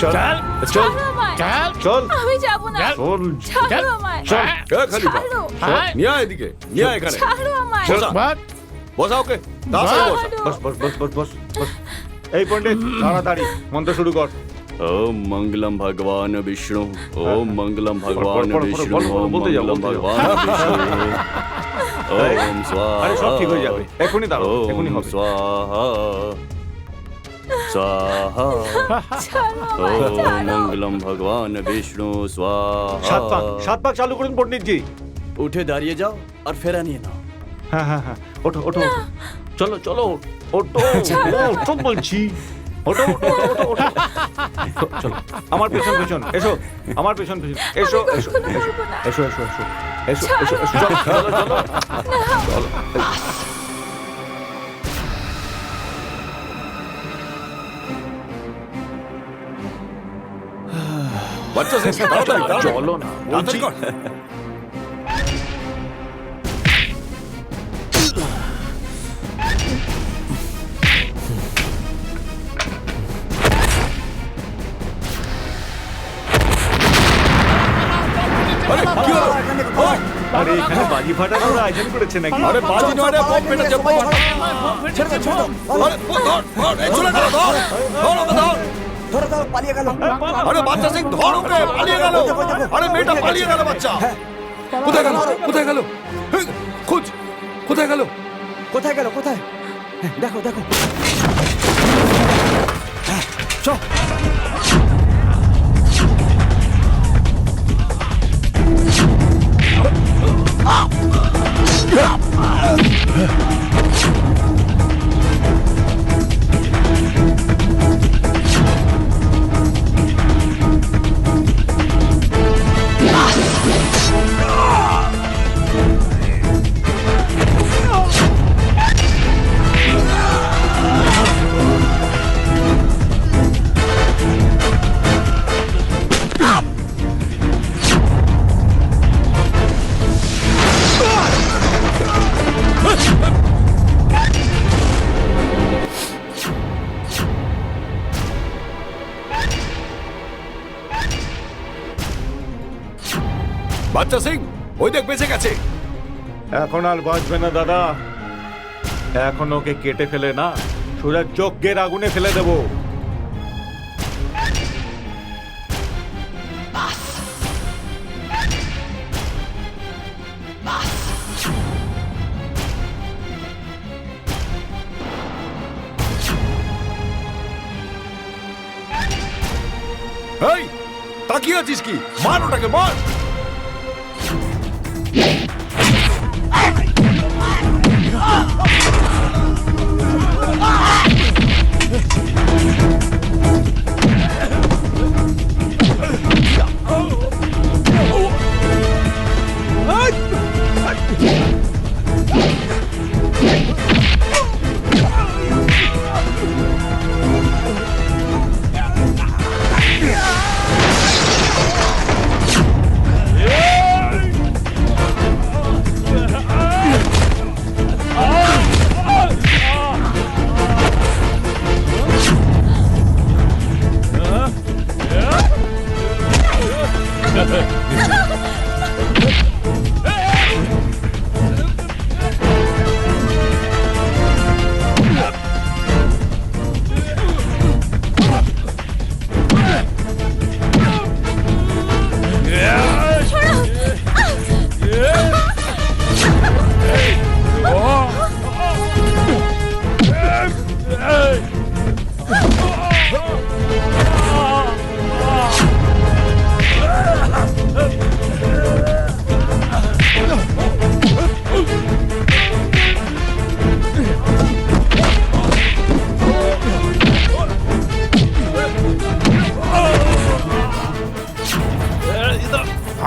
চল চল ছাড়ো আমায়। চল চল আমি যাব না। চল ছাড়ো আমায়। চল এ খলিফা, ছাড়ো। নিয়ে আয় এদিকে, নিয়ে আয় এখানে। ছাড়ো আমায়। বসা, বাট বসা ওকে, তাড়াতাড়ি বসা। বস বস বস বস বস বস। এই পণ্ডিত তাড়াতাড়ি মন্ত্র শুরু কর। ओम मंगलम भगवान विष्णु ओम मंगलम भगवान पढ़, विष्णु पढ़, ओम बोलते जाओ, मंगलम बोलते जाओ। भगवान विष्णु ओम আরে সব ঠিক হয়ে যাবে, स्वाहा এখনই দাঁড়াও, এখনই ओम হবে। स्वाहा स्वाहा ছাড়ো আমায়। ओम ছাড়ো। मंगलम भगवान विष्णु সাত পাক स्वाहा চালু করুন পণ্ডিতজি। उठे दाঁড়িয়ে যাও আর ফেরা নিয়ে নাও হ্যাঁ হ্যাঁ হ্যাঁ, ওঠো ওঠো ওঠো। চলো চলো ওঠো ওঠো বলছি। ওঠো ওঠো ওঠো ওঠো ওঠো। চলো আমার পেছন পেছন এসো, আমার পেছন পেছন এসো এসো কখনো এসো পারবো না। এসো এসো এসো এসো এসো এসো চলো চলো চলো চলো। বাচ্চা সিং, তাড়াতাড়ি, তাড়াতাড়ি। চলো না বলছি। তাড়াতাড়ি কর। আরে কি হলো? ওই, আরে এখানে বাজি ফাটানোর আয়োজন করেছে নাকি? আরে বাজি নয় রে, বোম ফেটেছে, বোম। আরে, ও ধর, ধর, এই চলে গেল, ধর, ধর ওকে, ধর। আরে বাচ্চা সিং, ধর ওকে, পালিয়ে গেল। আরে মেয়েটা পালিয়ে গেল, বাচ্চা। কোথায় গেল? কোথায় গেল? এই, খোঁজ, কোথায় গেল? কোথায় গেল কোথায় দেখো দেখো চ। বাচ্চা সিং, ওই দেখ বেঁচে গেছে। এখন আর বাঁচবে না দাদা, এখন ওকে কেটে ফেলে না সোজা যজ্ঞের আগুনে ফেলে দেবো। এই, তাকিয়ে আছিস কি? মার ওটাকে, মার।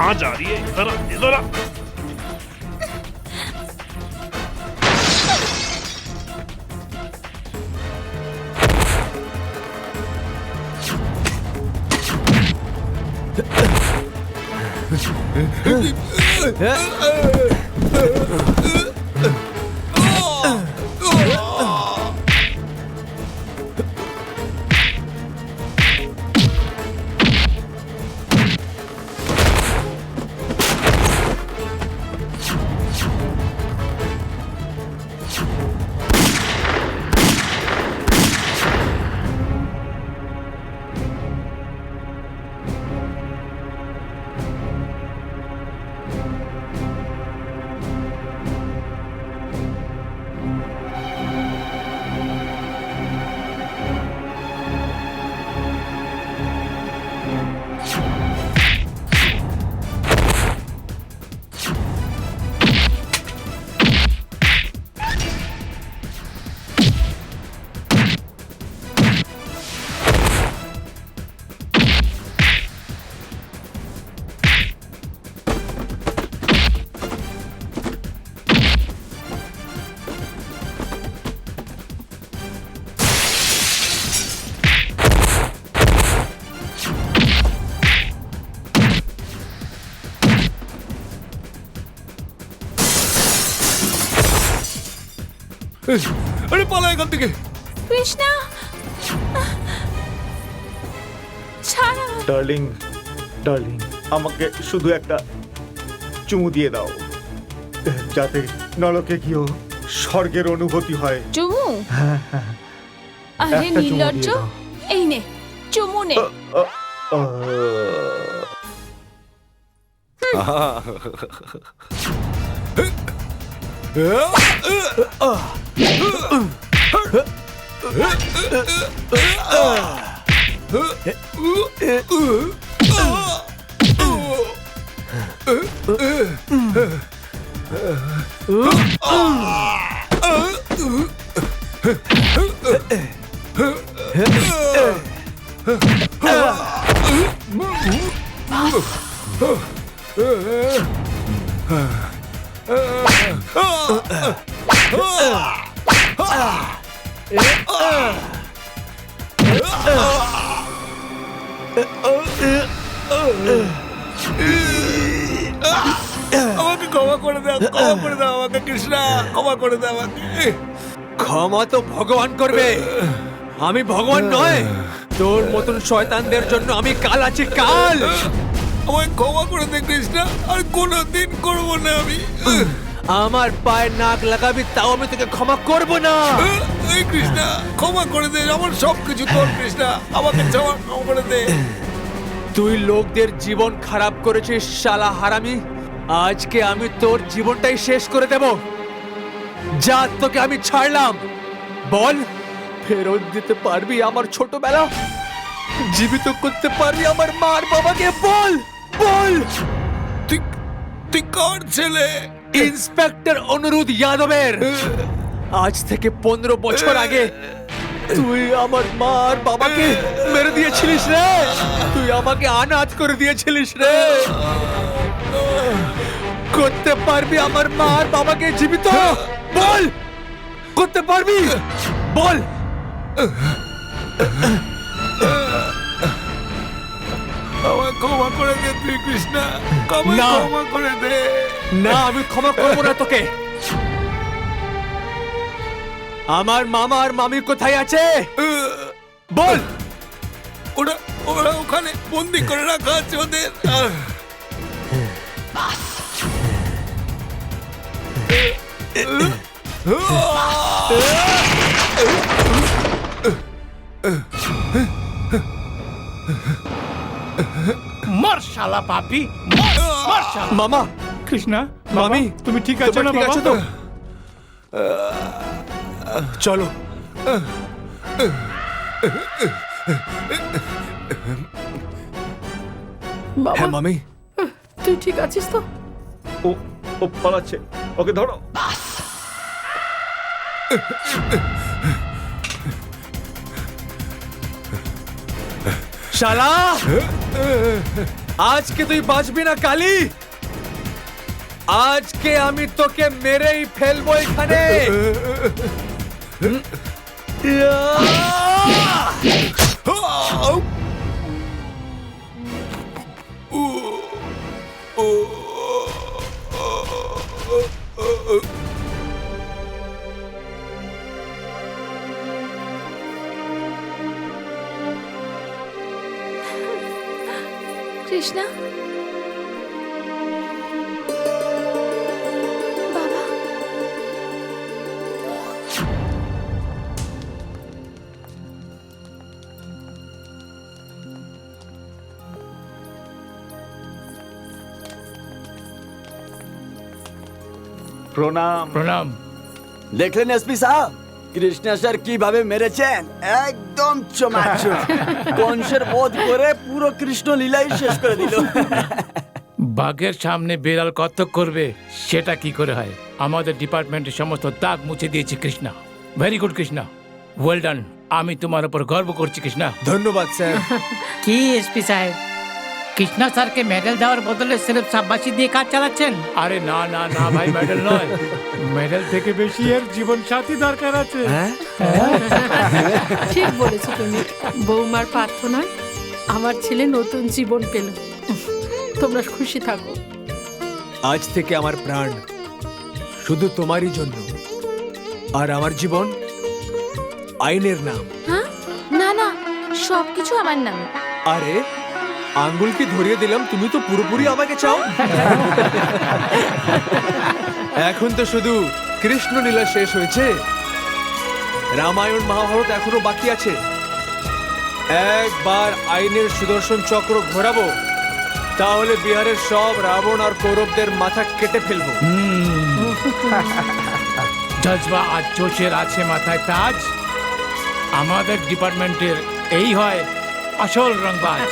कहाँ जा रही है? इधर आ, इधर आ। আরে পালা এখান থেকে। কৃষ্ণা ছাড়া। ডার্লিং, ডার্লিং, আমাকে শুধু একটা চুমু দিয়ে দাও, যাতে নরকে গিয়েও স্বর্গের অনুভূতি হয়। চুমু? আরে একটা চুমু নির্লজ্জ, দিয়ে দাও। এই নে চুমু নে। আমাকে ক্ষমা করে দাও, ক্ষমা করে দাও আমাকে কৃষ্ণা, ক্ষমা করে দাও আমাকে। ক্ষমা তো ভগবান করবে, আমি ভগবান নয়। তোর মতন শয়তানদের জন্য আমি কাল আছি, কাল। আমায় ক্ষমা করে দে কৃষ্ণা, আর কোনোদিন করবো না আমি। আমার পায়ে নাক লাগাবি তাও আমি তোকে ক্ষমা করবো না। এই কৃষ্ণা ক্ষমা করে দে, আমার সবকিছু তোর কৃষ্ণা, আমাকে ক্ষমা করে দে। তুই লোকদের জীবন খারাপ করেছিস শালা হারামি, আজকে আমি তোর জীবনটাই শেষ করে দেব। যা, তোকে আমি ছাড়লাম। বল, ফেরত দিতে পারবি আমার ছোটবেলা? জীবিত করতে পারবি আমার মা আর বাবাকে? বল বল। তুই কার ছেলে? ইন্সপেক্টর অনুরোধ যাদবের। আজ থেকে 15 বছর আগে তুই আমার মা আর বাবাকে মেরে দিয়েছিলিস রে। তুই আমাকে অনাথ করে দিয়েছিলিস রে। করতে পারবি আমার মা আর বাবাকে জীবিত? বল, করতে পারবি? বল। আমায় ক্ষমা করে দে তুই কৃষ্ণা, ক্ষমা করে দে। না, আমি ক্ষমা করবো না তোকে। আমার মামা আর মামি কোথায় আছে বল। ওরা ওখানে বন্দি করে রাখা আছে ওদের। মর শালা পাপি, মর শালা। মামা, কৃষ্ণা, মামি, তুমি ঠিক আছো না? ঠিক বাবা আছো তো? চলো। বাবা, হ্যাঁ মামি। তুই ঠিক আছিস তো? ও পালাচ্ছে, ওকে ধরো। শালা আজকে তুই বাঁচবি না কালি, আজকে আমি তোকে মেরেই ফেলবো এখানে। কৃষ্ণা, বাবা, প্রণাম। প্রণাম। দেখলেন এসপি সাহেব, কৃষ্ণা স্যার কিভাবে মেরেছেন? একদম চমাচম। কংসের বধ করে পুরো কৃষ্ণ লীলাই শেষ করে দিল। বাঘের সামনে বিড়াল কত্তক করবে সেটা কি করে হয়? আমাদের ডিপার্টমেন্টের সমস্ত দাগ মুছে দিয়েছে Krishna. Very good Krishna, well done. আমি তোমার উপর গর্ব করছি কৃষ্ণা। ধন্যবাদ স্যার। কি এসপি সাহেব, কৃষ্ণা স্যারকে মেডেল দেওয়ার বদলে সির্ফ সাব্বাসি দিয়ে কাজ চালাচ্ছেন? আরে না না না ভাই, মেডেল নয়, মেডেল থেকে বেশি এর জীবন সাথী দরকার আছে। ঠিক বলেছো তুমি। বৌমার প্রার্থনায় আমার ছেলে নতুন জীবন পেল। তোমরা খুশি থাকো। আজ থেকে আমার প্রাণ শুধু তোমারই জন্য, আর আমার জীবন আইনের নাম। হ্যাঁ, না না, সবকিছু আমার নামে। আরে আঙ্গুল কি ধরিয়ে দিলাম, তুমি তো পুরোপুরি আমাকে চাও। এখন তো শুধু কৃষ্ণ লীলা শেষ হয়েছে, রামায়ণ মহাভারত এখনো বাকি আছে। একবার আইনের সুদর্শন চক্র ঘোরাবো, তাহলে বিহারের সব রাবণ আর কৌরবদের মাথা কেটে ফেলবো। জজবা আর জোশের আছে মাথায় তাজ। আমাদের ডিপার্টমেন্টের এই হয় আসল রংবাজ।